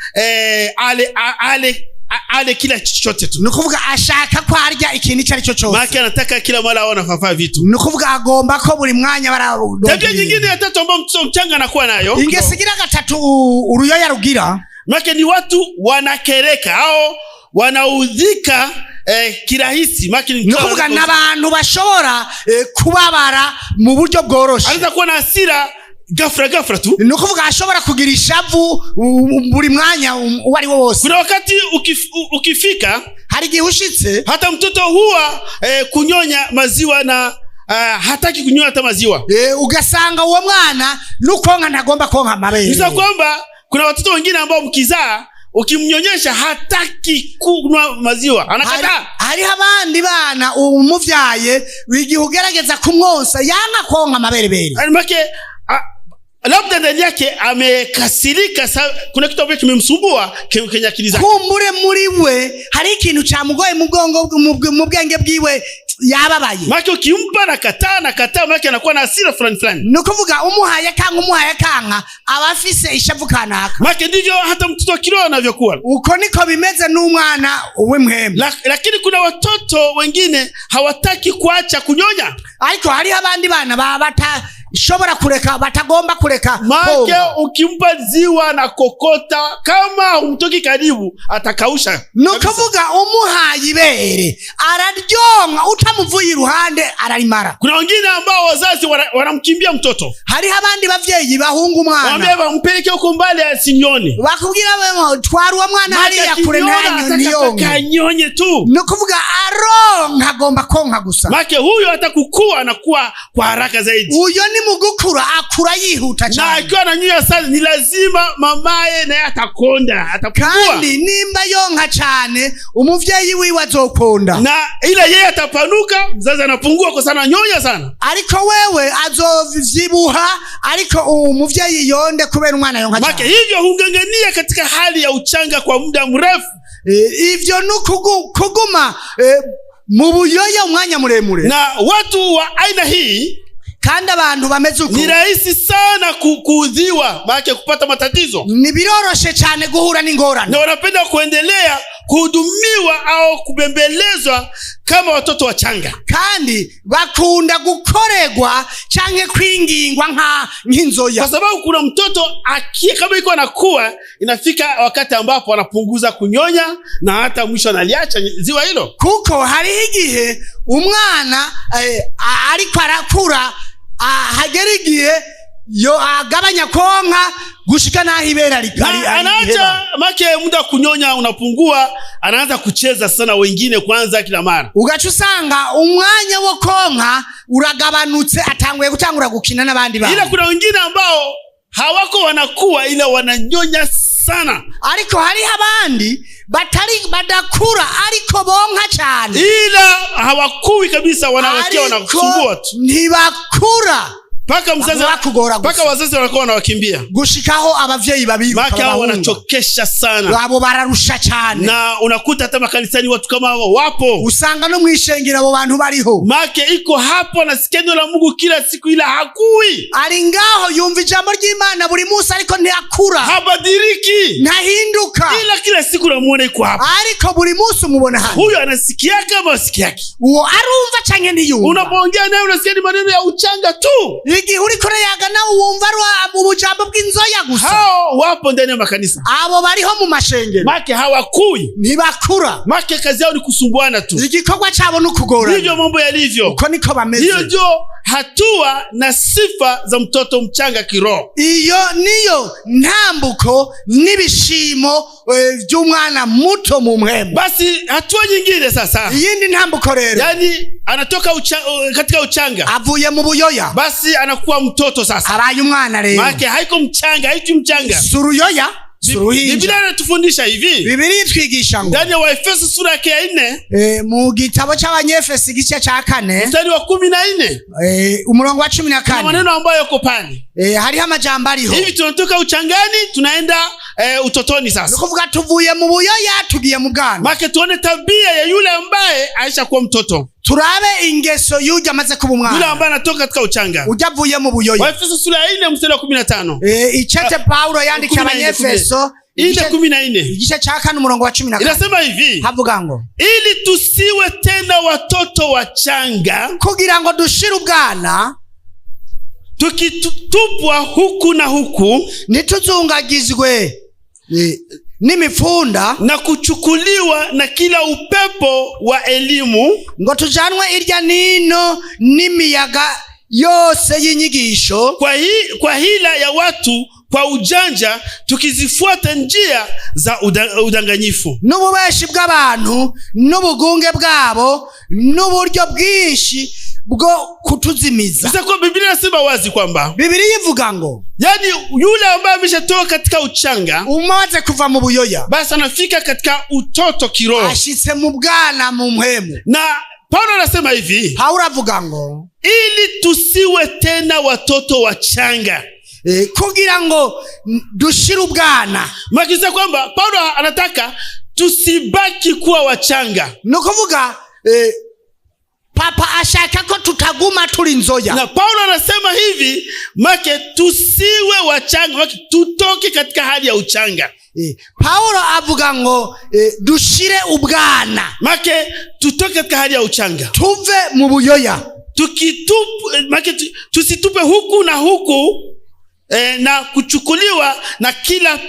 ale kila chochote tu. Nukuvuga ashaka ko arya ikintu icyo ari cyo cyose. Maka anataka kila mara aona fafa vitu. Nukuvuga agomba ko buri mwanya baradoga. Tabia nyingine ya tatu ambayo mtoto mchanga anakuwa nayo. Ingesigira gatatu uruyoya rugira. Maka ni watu wanakereka au wanaudhika kirahisi. Maka ni nukuvuga nabantu bashobora kubabara mu buryo bworoshe. Anaweza kuwa na hasira gafra tu. Nukuvuga ashobora kugira ishavu buri mwanya uwari wose. Kuna wakati ukifika hari gihushitse hata mtoto huwa kunyonya maziwa na hataki kunyonya hata maziwa. Ugasanga uwo mwana nukonka ntagomba konka amabere. Bisa kwamba kuna watoto wengine ambao mkizaa ukimnyonyesha hataki kunywa maziwa, anakataa. Hari abandi bana umuvyaye wigihe ugerageza kumwonsa yanga konka amabere. Make labda ndani yake amekasirika, kuna kitu ambacho kimemsumbua kwenye akili zake. Kumbure muri we hari ikintu cyamugoye mugongo mu bwenge bwiwe yababaye. Maki ukimpa nakataa maki anakuwa na hasira fulani. Nukuvuga umuhaye kanka abafise ishavu kanaka. Maki ndivyo hata mtoto wa kiroho anavyokuwa. Uko niko bimeze n'umwana w'imhemu. Lakini kuna watoto wengine hawataki kuacha kunyonya. Ariko hari abandi bana shobora kureka batagomba kureka make ukimpa ziwa na kokota kama umtoki karibu atakausha. Nukuvuga umuhaye ibere araryonka utamuvuye iruhande ararimara. Kuna wengine ambao wazazi wanamkimbia mtoto. Hari abandi bavyeyi bahunga umwana. Wambeba mpeleke uko mbali asinione. Bakubwira wewe twarwa mwana hari yakure kanyonye tu. Nukuvuga aronka agomba konka gusa. Make huyo atakukua na kuwa kwa haraka zaidi. Uyo ni mugukura akura yihuta cyane. Na akiwa ananyuya sana ni lazima mamaye naye atakonda, atakukua. Kandi nimba yonka cyane umuvyeyi wiwe azokonda. Na ila yeye atapanuka, mzazi anapungua kwa sana nyonya sana. Ariko wewe azovyibuha ariko umuvyeyi yonde kubera umwana yonka cyane. Make hivyo hungangania katika hali ya uchanga kwa muda mrefu. Ivyo nukuguma mu buyoya umwanya muremure. Na watu wa aina hii kandi abantu bameze uko ni rahisi sana kuudhiwa, maana kupata matatizo ni biroroshe cyane guhura n'ingorane, na wanapenda kuendelea kuhudumiwa au kubembelezwa kama watoto wachanga, kandi bakunda gukoregwa canke kwingingwa nk'inzoya, kwa sababu kuna mtoto kama iko anakuwa inafika wakati ambapo anapunguza kunyonya na hata mwisho analiacha ziwa hilo. Kuko hari igihe umwana ariko arakura hagera igihe yo agabanya konka gushika naho ibera rikari anaacha make muda kunyonya unapungua, anaanza kucheza sana wengine kwanza kila mara, ugaca usanga umwanya wo konka uragabanutse atangwe gutangura gukina n'abandi bantu. Ila kuna wengine ambao hawako wanakuwa ila wananyonya sana, ariko hari abandi badakura ariko bonka cyane, ila hawakui kabisa, wanawakia wanakusumbua tu, ntibakura paka mzazi paka wazazi wanakuwa wanawakimbia gushikaho abavyeyi babiruka, maki hao wanachokesha sana, abo bararusha cyane. Na unakuta hata makanisani watu kama hao wapo, usanga no mwishengera abo bantu bariho, maki iko hapo na sikendo la Mungu kila siku ila hakui, ari ngaho yumva ijambo ry'Imana buri munsi ariko ntiyakura, habadiriki, ntahinduka, ila kila siku namuona iko hapo, ariko buri munsi umubona hano. Huyo anasikia kama asikiaki, uwo arumva canke ntiyumva. Unapoongea naye unasikia ni maneno ya uchanga tu, igihe uri kure yaga nawe wumva ubujambo bw'inzoya gusa. Hao wapo ndani ya makanisa, abo bariho mu mashengero, make hawakui, ntibakura, make kazi yao ni kusumbuana tu, igikorwa cyabo n'ukugora. Hivyo mambo yalivyo, uko niko bameze. Hiyo ndio hatua na sifa za mtoto mchanga kiroho. Iyo niyo ntambuko n'ibishimo by'umwana muto mu mpemu. Basi hatua nyingine sasa, iyindi ntambuko rero, yani anatoka katika uchanga avuye mu buyoya, basi anakuwa mtoto sasa, araye umwana rero, maana haiko mchanga, haiti mchanga, suruyoya. Biblia inatufundisha hivi, Biblia itwigisha ngo ndani ya Waefeso sura ya 4 mu gitabo cy'Abanyefeso igice cya 4 mstari wa 14 umurongo wa 14, maneno ambayo yako pale hariho amajambo ariho hivi, tunatoka uchangani tunaenda utotoni sasa, nukuvuga tuvuye mu buyoya tugiye mu bwana, maana tuone tabia ya yule ambaye aisha kuwa mtoto, turabe ingeso yuja amaze kuba umwana, yule ambaye anatoka katika uchanga, ujavuye mu buyoya. Waefeso sura ya 4 mstari wa 15 ichete Paulo yandikiye Abanyefeso igice 14 igice cya 4 umurongo wa 14, inasema hivi, havuga ngo ili tusiwe tena watoto wachanga, kugira ngo dushire ubwana tukitupwa huku na huku, nituzungagizwe n'imifunda na kuchukuliwa na kila upepo wa elimu, ngo tujanwe irya nino n'imiyaga yose y'inyigisho, kwa hila ya watu, kwa ujanja, tukizifuata njia za udanganyifu, n'ububeshi bw'abantu n'ubugunge bwabo n'uburyo bwinshi bwo kutuzimiza. Sasa kwa Biblia inasema wazi kwamba, Biblia ivuga ngo, yani yule ambaye ameshatoka katika uchanga, umaze kuva mu buyoya, basi anafika katika utoto kiroho, ashitse mu bwana mu mpemu. Na Paulo anasema hivi, Paulo avuga ngo, ili tusiwe tena watoto wachanga, kugira ngo dushire ubwana. Makisa kwamba Paulo anataka tusibaki kuwa wachanga, nukuvuga papa ashaka ko tutaguma turi nzoya, na Paulo anasema hivi, make tusiwe wachanga, make tutoke katika hali ya uchanga. Paulo avuga ngo dushire ubwana, make tutoke katika hali ya uchanga, tuve mu buyoya, tusitupe huku na huku na kuchukuliwa na kila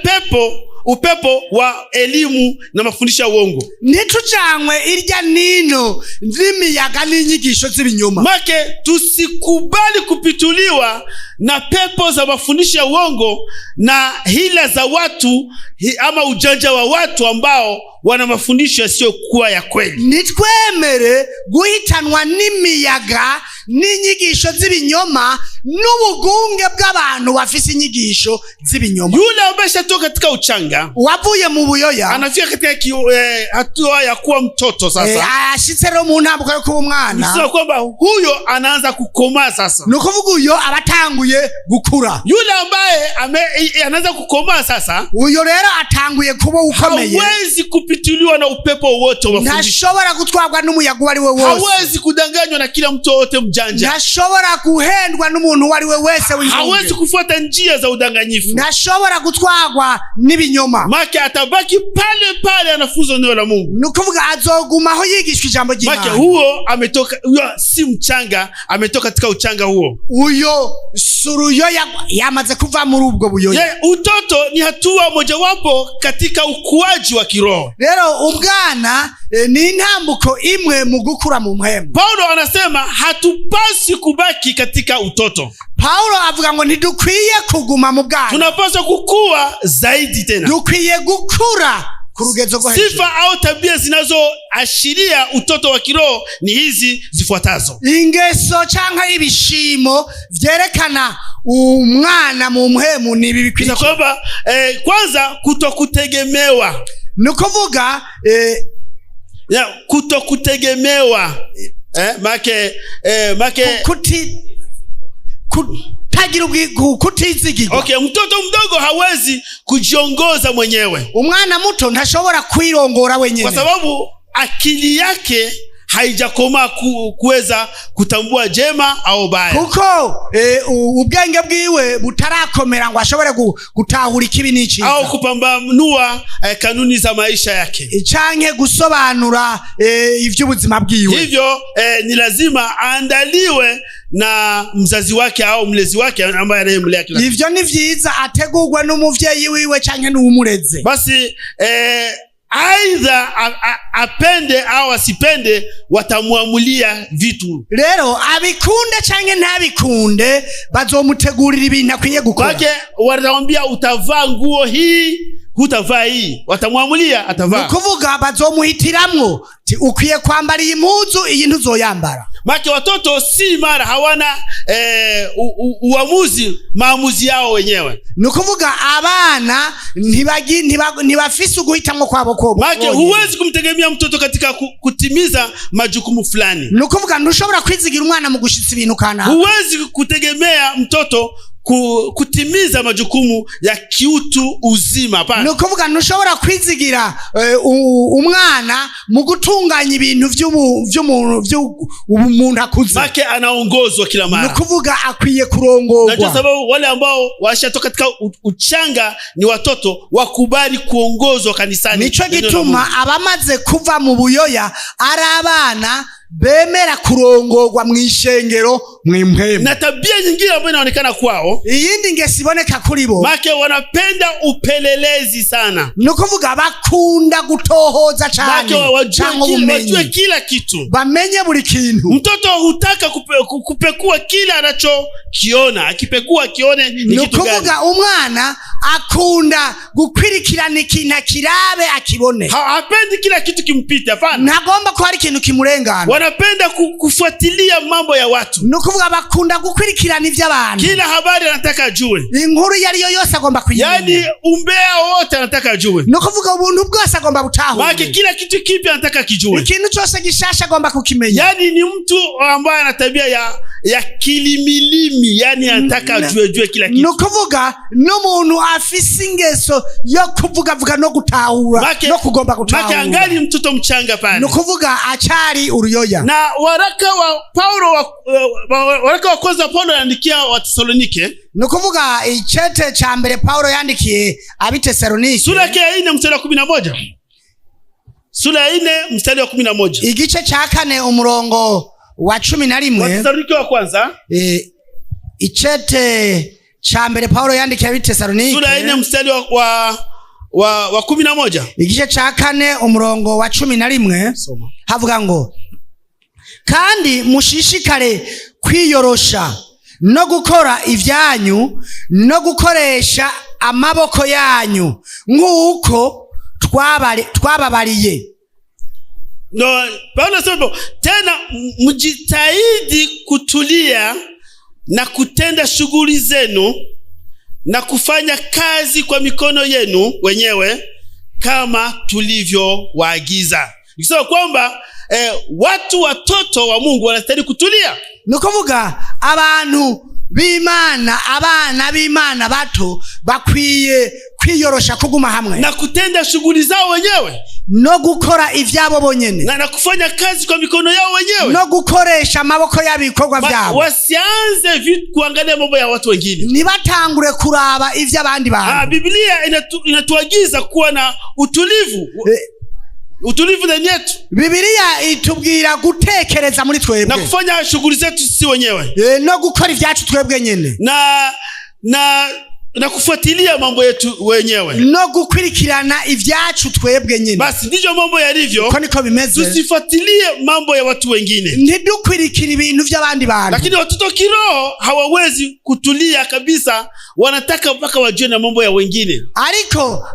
upepo wa elimu na mafundisho ya uongo. Ntitujanywe irya nino n'imiyaga n'inyigisho z'ibinyoma. Make tusikubali kupituliwa na pepo za mafundisho ya uongo na hila za watu ama ujanja wa watu ambao wana mafundisho yasiyokuwa ya kweli. Nitwemere guhitanwa n'imiyaga n'inyigisho z'ibinyoma n'ubugunge bw'abantu bafise inyigisho z'ibinyoma. Yule ambaye shatoka katika uchanga, wavuye mu buyoya, anafika katika hatua ya kuwa mtoto sasa. Ashitse ro mu ntambuko yo kuba umwana. Sio kwamba huyo anaanza kukomaa sasa. Nukuvuga uyo abatanguye gukura. Yule ambaye anaanza kukomaa sasa, uyo rero atanguye kuba ukomeye. Hawezi kupituliwa na upepo wote wa mafundisho. Ntashobora gutwarwa n'umuyaga wari we wose. Hawezi kudanganywa na kila mtu wote mjanja. Ntashobora guhendwa n'umuntu wari we wese w'injunge. Hawezi kufuata njia za udanganyifu. Ntashobora gutwarwa n'ibinyoma. Make atabaki pale anafunza neno la Mungu. Nukuvuga azogumaho yigishwa ijambo ry'Imana. Make huyo si mchanga, ametoka katika uchanga huo. Uyo suruyo yamaze kuva muri ubwo buyoya. Utoto ni hatua mojawapo katika ukuaji wa kiroho. Rero ubwana ni intambuko imwe mu gukura mu mpemu. Paulo anasema hatupasi kubaki katika utoto. Paulo avuga ngo ntidukwiye kuguma mu bwana. Tunapaswa kukua zaidi tena. Dukwiye gukura kurugezo go hejuru. Sifa au tabia zinazoashiria utoto wa kiroho ni hizi zifuatazo. Ingeso canka ibishimo vyerekana umwana mu mpemu ni bibi kwita kwamba kwanza kutokutegemewa. Nukuvuga kutokutegemewa. Kutizigirwa. Okay, mtoto mdogo hawezi kujiongoza mwenyewe. Umwana muto ntashobora kwirongora wenyewe, kwa sababu akili yake haijakomaa kuweza kutambua jema au baya. Kuko ubwenge bwiwe butarakomera ngo ashobore gutahura ikibi n'icyiza au kupambanua kanuni za maisha yake, canke gusobanura ivy'ubuzima bwiwe. Hivyo ni lazima aandaliwe na mzazi wake au mlezi wake ambaye anayemlea kila. Ivyo ni vyiza ategurwe n'umuvyeyi wiwe canke n'umureze. Basi aidha apende au asipende, watamuamulia vitu. Rero abikunde canke ntabikunde bazomutegurira ibintu akwiye gukora. Kwake watamwambia utavaa nguo hii, hutavaa hii, watamuamulia atavaa. Nukuvuga bazomuhitiramwo ukwiye kwambara iyi mpuzu, iyi ntuzoyambara. Maki watoto si mara hawana maamuzi yao wenyewe. Nukuvuga abana ntibafise uguhitamwo kwabo ko. Maki huwezi kumtegemea mtoto katika kutimiza majukumu fulani. Nukuvuga ntushobora kwizigira umwana mu gushitsa ibintu kana. Huwezi kutegemea mtoto kutimiza majukumu ya kiutu uzima. Hapana. Nukuvuga ntushobora kwizigira umwana mu gutunganya ibintu vy'umuntu akuze. Make anaongozwa kila mara. Nukuvuga akwiye kurongorwa. Na sababu wale ambao washatoka katika uchanga ni watoto, wakubali kuongozwa kanisani. Nico gituma abamaze kuva mu buyoya ari abana bemera kurongorwa mw'ishengero mw'impemu. Na tabia nyingine ambayo inaonekana kwao, iyindi ngesi iboneka kuri bo, make wanapenda upelelezi sana. Nukuvuga bakunda gutohoza cyane, wajue kila kitu, bamenye buri kintu. Mtoto hutaka kupekua kila anachokiona, akipekua kione ni kitu gani. Nukuvuga umwana akunda gukwirikirana ikintu kirabe akibone. Hapendi kila kitu kimpite, hapana. Ntagomba ko hari ikintu kimurengana. Wanapenda kufuatilia mambo ya watu. Nukuvuga bakunda gukwirikirana ivy'abantu. Kila habari anataka ajue. Inkuru yariyo yose agomba kuyimenya. Yani umbea wote anataka ajue. Nukuvuga ubuntu bwose agomba butahure. Maana kila kitu kipya anataka kijue. Ikintu cyose gishasha agomba kukimenya. Yani ni mtu ambaye ana tabia ya kilimilimi, yani anataka ajue kila kitu. Nukuvuga n'umuntu afise ingeso yo kuvuga no gutahura no kugomba gutahura. Maki angali mtoto mchanga pale. Nukuvuga achari uruyoya. Na waraka wa Paulo waraka wa kwanza Paulo yandikia wa Tesalonike. Nukuvuga ichete cha mbere Paulo yandikiye abitesalonike. Sura ya 4 mstari wa 11. Sura ya 4 mstari wa 11. Igice cha 4 umurongo wa 11 Wathesalonike wa kwanza icete cha mbere Paulo yandikiye Abitesalonike sura ya 4 mstari wa 11 igice ca 4 umurongo wa 11 havuga ngo kandi mushishikare kwiyorosha no gukora ivyanyu no gukoresha amaboko yanyu nk'uko twababariye. No, Paulo sema tena mjitahidi kutulia na kutenda shughuli zenu na kufanya kazi kwa mikono yenu wenyewe kama tulivyowaagiza. Nikisema kwamba watu watoto wa Mungu wanastahili kutulia. Nukuvuga abantu b'Imana, abana b'Imana bato bakwiye kwiyorosha kuguma hamwe na kutenda shughuli zao wenyewe no gukora ivyabo bonyene na kufanya kazi kwa mikono yao wenyewe no gukoresha amaboko y'abikorwa vyabo. Wasianze vitu kuangalia mambo ya watu wengine, nibatangure kuraba ivyo abandi bantu. Biblia inatuagiza kuwa na utulivu utulivu ndani yetu. Biblia itubwira gutekereza muri twebwe na kufanya shughuli zetu sisi wenyewe no gukora ivyacu twebwe nyene na kufuatilia mambo yetu wenyewe no gukwirikirana ivyacu twebwe nyene. Basi ndivyo mambo yalivyo, ko niko bimeze. Tusifuatilie mambo ya watu wengine, ntidukwirikira ibintu vy'abandi bantu. Lakini watoto kiroho hawawezi kutulia kabisa, wanataka mpaka wajue na mambo ya wengine. Ariko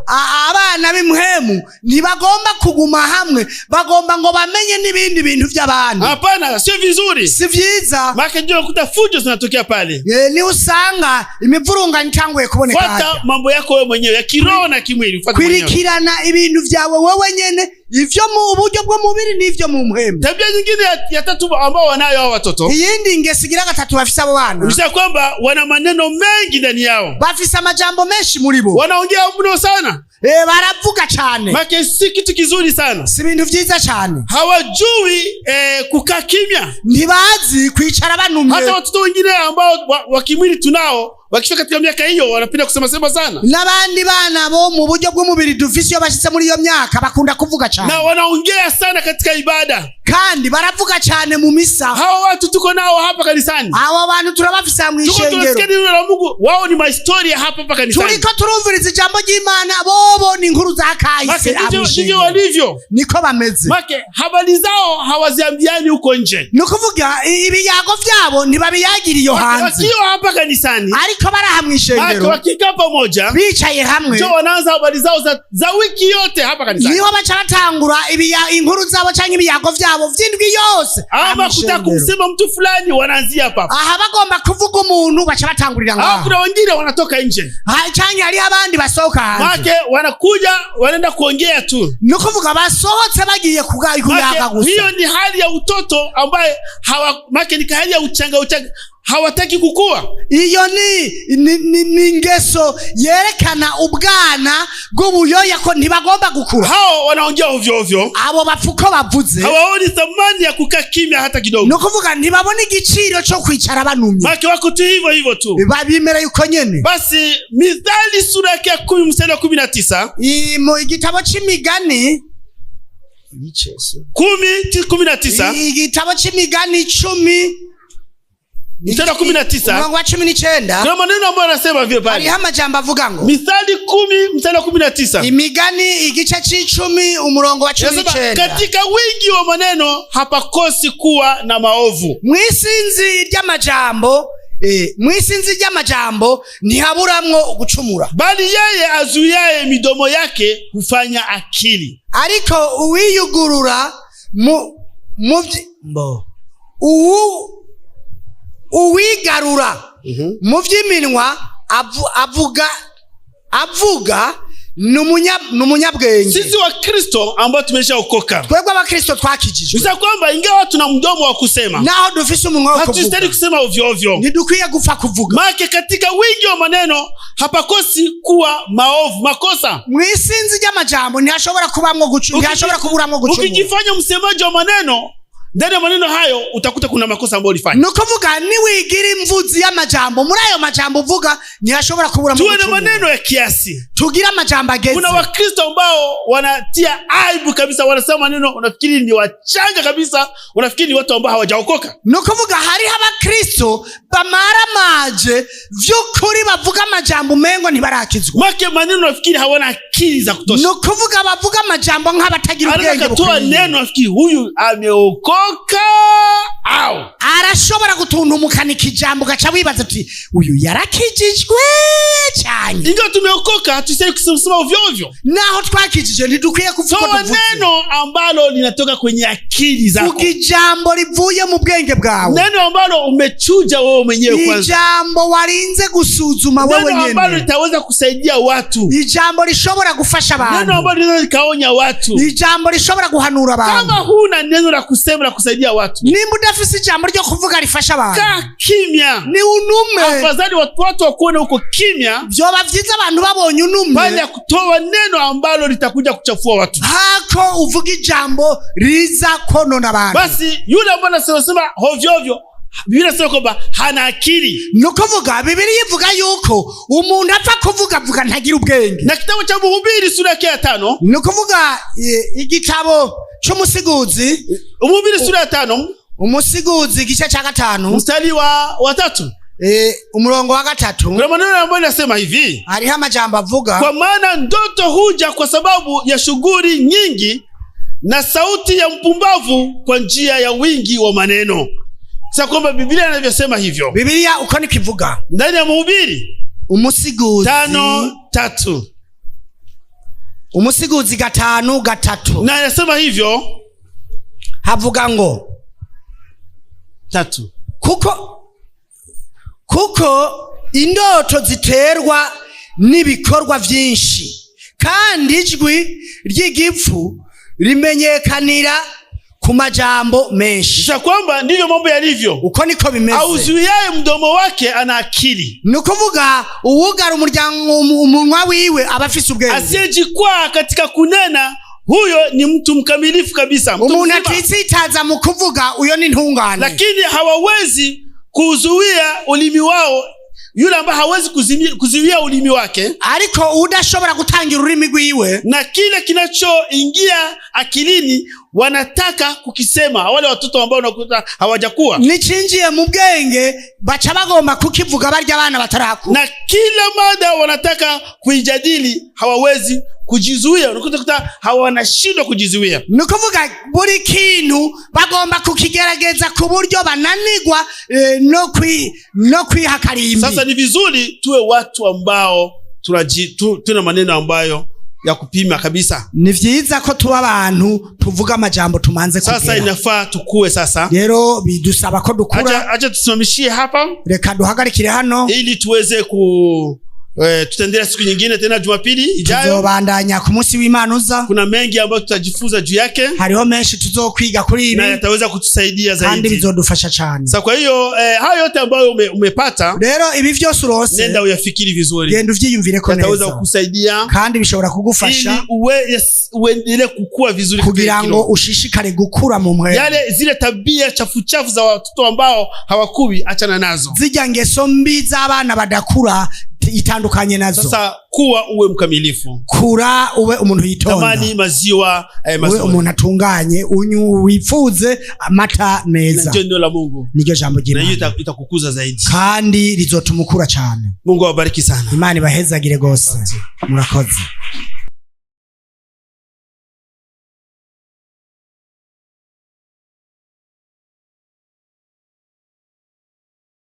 abana b'imhemu ntibagomba kuguma hamwe, bagomba ngo bamenye n'ibindi bintu vy'abandi. Hapana, sio vizuri, si vyiza. Maka ndio kutafujo zinatokea pale. Ni usanga imivurunga ntangwe kuboneka. Fuata mambo yako wewe mwenyewe ya kiroho na kimwili, fuata mwenyewe. Kwirikirana ibintu vyawe wewe nyene, ivyo mu buryo bwo mubiri n'ivyo mu mpemu. Tabia nyingine ya tatu ambao wanayo hao watoto, iyindi ngesigira gatatu bafisa abo bana, unasema kwamba wana maneno mengi ndani yao, bafisa majambo menshi muri bo, wanaongea mno sana, baravuga cyane. Maka si kitu kizuri sana, si bintu vyiza cyane. Hawajui kukaa kimya, ntibazi kwicara banumye. Hata watoto wengine ambao wa kimwili tunao wakifika katika miaka hiyo wanapenda kusema sana. Nabandi bana bo mu buryo bw'umubiri dufise yo bashitse muri iyo myaka bakunda kuvuga cyane. Na wanaongea sana katika ibada. Kandi baravuga cyane mu misa. Hawa watu tuko nao hapa kanisani. Hawa bantu turabafisa mu ishengero. Tuko tunasikia neno la Mungu, wao ni historia hapa kanisani. Turiko turumviriza ijambo ry'Imana, bobo ni inkuru za kahise. Ndivyo walivyo. Niko bameze. Make habari zao hawaziambiani huko nje. Nukuvuga ibiyago vyabo ntibabiyagira iyo hanze. Wakiwa hapa kanisani, ariko barahamwe ishengero, wakikaa pamoja bicaye hamwe, ndio wanaanza habari zao za wiki yote hapa kanisani. Niho baca batangura inkuru zabo canke ibiyago vyabo vy'indwi yose. Ama kutaka kumsema mtu fulani wanaanzia hapa. Aha bagomba kuvuga umuntu baca batangurira ngaho. Kuna wengine wanatoka nje. Canke hari abandi basohoka hanze. Make wanakuja wanaenda kuongea tu. Nukuvuga basohotse bagiye kuyaga gusa. Hiyo ni hali ya utoto ambaye make ni hali ya uchanga hawataki kukua. Iyo ni ngeso yerekana ubwana bw'ubuyoya ko ntibagomba gukura. Hao wanaongea ovyo ovyo. Abo bapfuko bavuze hawaoni thamani ya kukaa kimya hata kidogo. No kuvuga ntibabona igiciro cyo kwicara banumye. Maki wako tu hivyo tu. Babimera yuko nyene. Basi Mithali sura ya 10 mstari wa 19. Mu igitabo c'imigani 10:19. Igitabo c'imigani 10 mstari wa 19. Mungu wa 19. Kuna maneno ambayo anasema vile pale. Hama jambo avuga ngo. Mithali 10 mstari wa 19. Imigani igice c'10 umurongo wa 19. Katika wingi wa maneno hapakosi kuwa na maovu. Mwisinzi ry'amajambo ntihaburamwo gucumura. Bali yeye azuyaye midomo yake hufanya akili. Ariko uwiyugurura uwigarura mu vy'iminwa avuga numunyabwenge. Sisi wa Kristo ambao tumeshaokoka, twebwe abakristo twakijijwe, bisa kwamba ingawa tuna mdomo wa kusema, naho dufise umunwa wo kuvuga, hatustahili kusema ovyo ovyo. Ntidukwiye gupfa kuvuga. Maana katika wingi wa maneno hapakosi kuwa maovu, makosa. Mwisinzi ry'amajambo ntihashobora kubamwo gucumura. Ukijifanya msemaji wa maneno ndani ya maneno hayo utakuta kuna makosa ambayo ulifanya. Nukuvuga niwigira imvuzi y'amajambo, muri ayo majambo uvuga ntiyashobora kubura mu tuwe na maneno ya kiasi. Tugira amajambo ageze. Kuna Wakristo ambao wanatia aibu kabisa, wanasema maneno unafikiri ni wachanga kabisa, unafikiri ni watu ambao hawajaokoka. Nukuvuga hari abakristo bamaramaje vy'ukuri bavuga amajambo mengo ntibarakizwa. Make maneno unafikiri hawana akili za kutosha. Nukuvuga bavuga amajambo nk'abatagira ubwenge bukwiye. Neno unafikiri huyu ameokoka au arashobora gutunumukanika ijambo gaca wibaza ati uyu yarakijijwe cyane. Ingo tumeokoka tuseme kusema ovyo ovyo. Naho twakijije ntidukwiye kuvuga tuvuze. Neno ambalo linatoka kwenye akili zako. Ukijambo rivuye mu bwenge bwawe. Neno ambalo umechuja wewe mwenyewe kwanza. Ijambo warinze gusuzuma wewe mwenyewe. Neno ambalo litaweza kusaidia watu. Ijambo lishobora gufasha abantu. Neno ambalo linaweza kaonya watu. Ijambo lishobora guhanura abantu. Kama huna neno la kusema la kusaidia watu, nimba udafise ijambo ryo kuvuga rifasha abantu, kaa kimya. Ni unume. Afadhali watu wakuone uko kimya, vyoba vyiza abantu babonye unume, bali ya kutoa neno ambalo litakuja kuchafua watu. Hako uvuga ijambo riza konona abantu. Basi yule ambaye anasema hovyo hovyo, Biblia inasema kwamba hana akili. Nukuvuga Biblia ivuga yuko umuntu apfa kuvuga vuga ntagira ubwenge. Na kitabu cha Mhubiri sura ya 5, nukuvuga igitabo cy'umusiguzi, Mhubiri sura ya 5, umusiguzi igice cya 5 mstari wa 3, umurongo wa 3. Kuna maneno ambayo yanasema hivi, hariho amajambo avuga, kwa maana ndoto huja kwa sababu ya shughuli nyingi, na sauti ya mpumbavu kwa njia ya wingi wa maneno. Sasa kwamba Biblia inavyosema hivyo. Biblia uko nikivuga ndani ya Mhubiri umusiguzi 5:3. Umusiguzi 5:3. Na inasema hivyo, havuga ngo 3. Kuko indoto ziterwa n'ibikorwa byinshi, kandi ijwi ry'igipfu rimenyekanira ku majambo menshi. Sasa kwamba ndivyo mambo yalivyo. Uko niko bimeze. Auzuiaye mdomo wake ana akili. Nukuvuga uwugara umuryango umunwa wiwe abafise ubwenge. Asiyejikwaa katika kunena, huyo ni mtu mkamilifu kabisa. Umuntu atitsitaza mu kuvuga, uyo ni ntungane. Lakini hawawezi kuzuia ulimi wao, yule ambaye hawezi kuzuia ulimi wake. Ariko udashobora gutangira ururimi rwiwe, na kile kinachoingia akilini wanataka kukisema. Wale watoto ambao unakuta hawajakuwa, nicinjiye mu bwenge baca bagomba kukivuga barya abana batarakuwa. Na kila mada wanataka kuijadili, hawawezi kujizuia. Unakuta hawanashindwa kujizuia. Nukuvuga buri kintu bagomba kukigerageza ku buryo bananigwa no kwihakarimbi. Sasa ni vizuri tuwe watu ambao tuna maneno ambayo ya kupima kabisa. Ni vyiza ko tuba abantu tuvuga amajambo tumanze kugera. Sasa inafaa tukue sasa. Rero bidusaba ko dukura. Acha tusimamishie hapa. Reka duhagarikire hano ili tuweze tutaendelea siku nyingine tena Jumapili ijayo. Tuzobandanya ku munsi w'Imana uza. Kuna mengi ambayo tutajifunza juu yake. Hariho menshi tuzokwiga kuri ibi. Na yataweza kutusaidia zaidi. Kandi bizodufasha cyane. Sasa kwa hiyo hayo yote ambayo umepata, rero ibi vyose urose, nenda uyafikiri vizuri. Genda uvyiyumvire ko neza. Yataweza kukusaidia. Kandi bishobora kugufasha. Ili uendelee kukua vizuri kugira ngo ushishikare gukura mu mwene. Yale zile tabia chafu za watoto ambao hawakuwi, achana nazo. Zijya ngeso mbi z'abana badakura itandukanye nazo. Sasa kuwa uwe mkamilifu. Kura uwe umuntu yitonda. Tamani maziwa mazuri. Uwe umuntu atunganye, wifuze amata meza. Ndio ndio la Mungu. Niryo jambo jina. Na hiyo itakukuza zaidi. Kandi rizotumukura cyane. Mungu awabariki sana. Imana ibahezagire gose. Murakoze.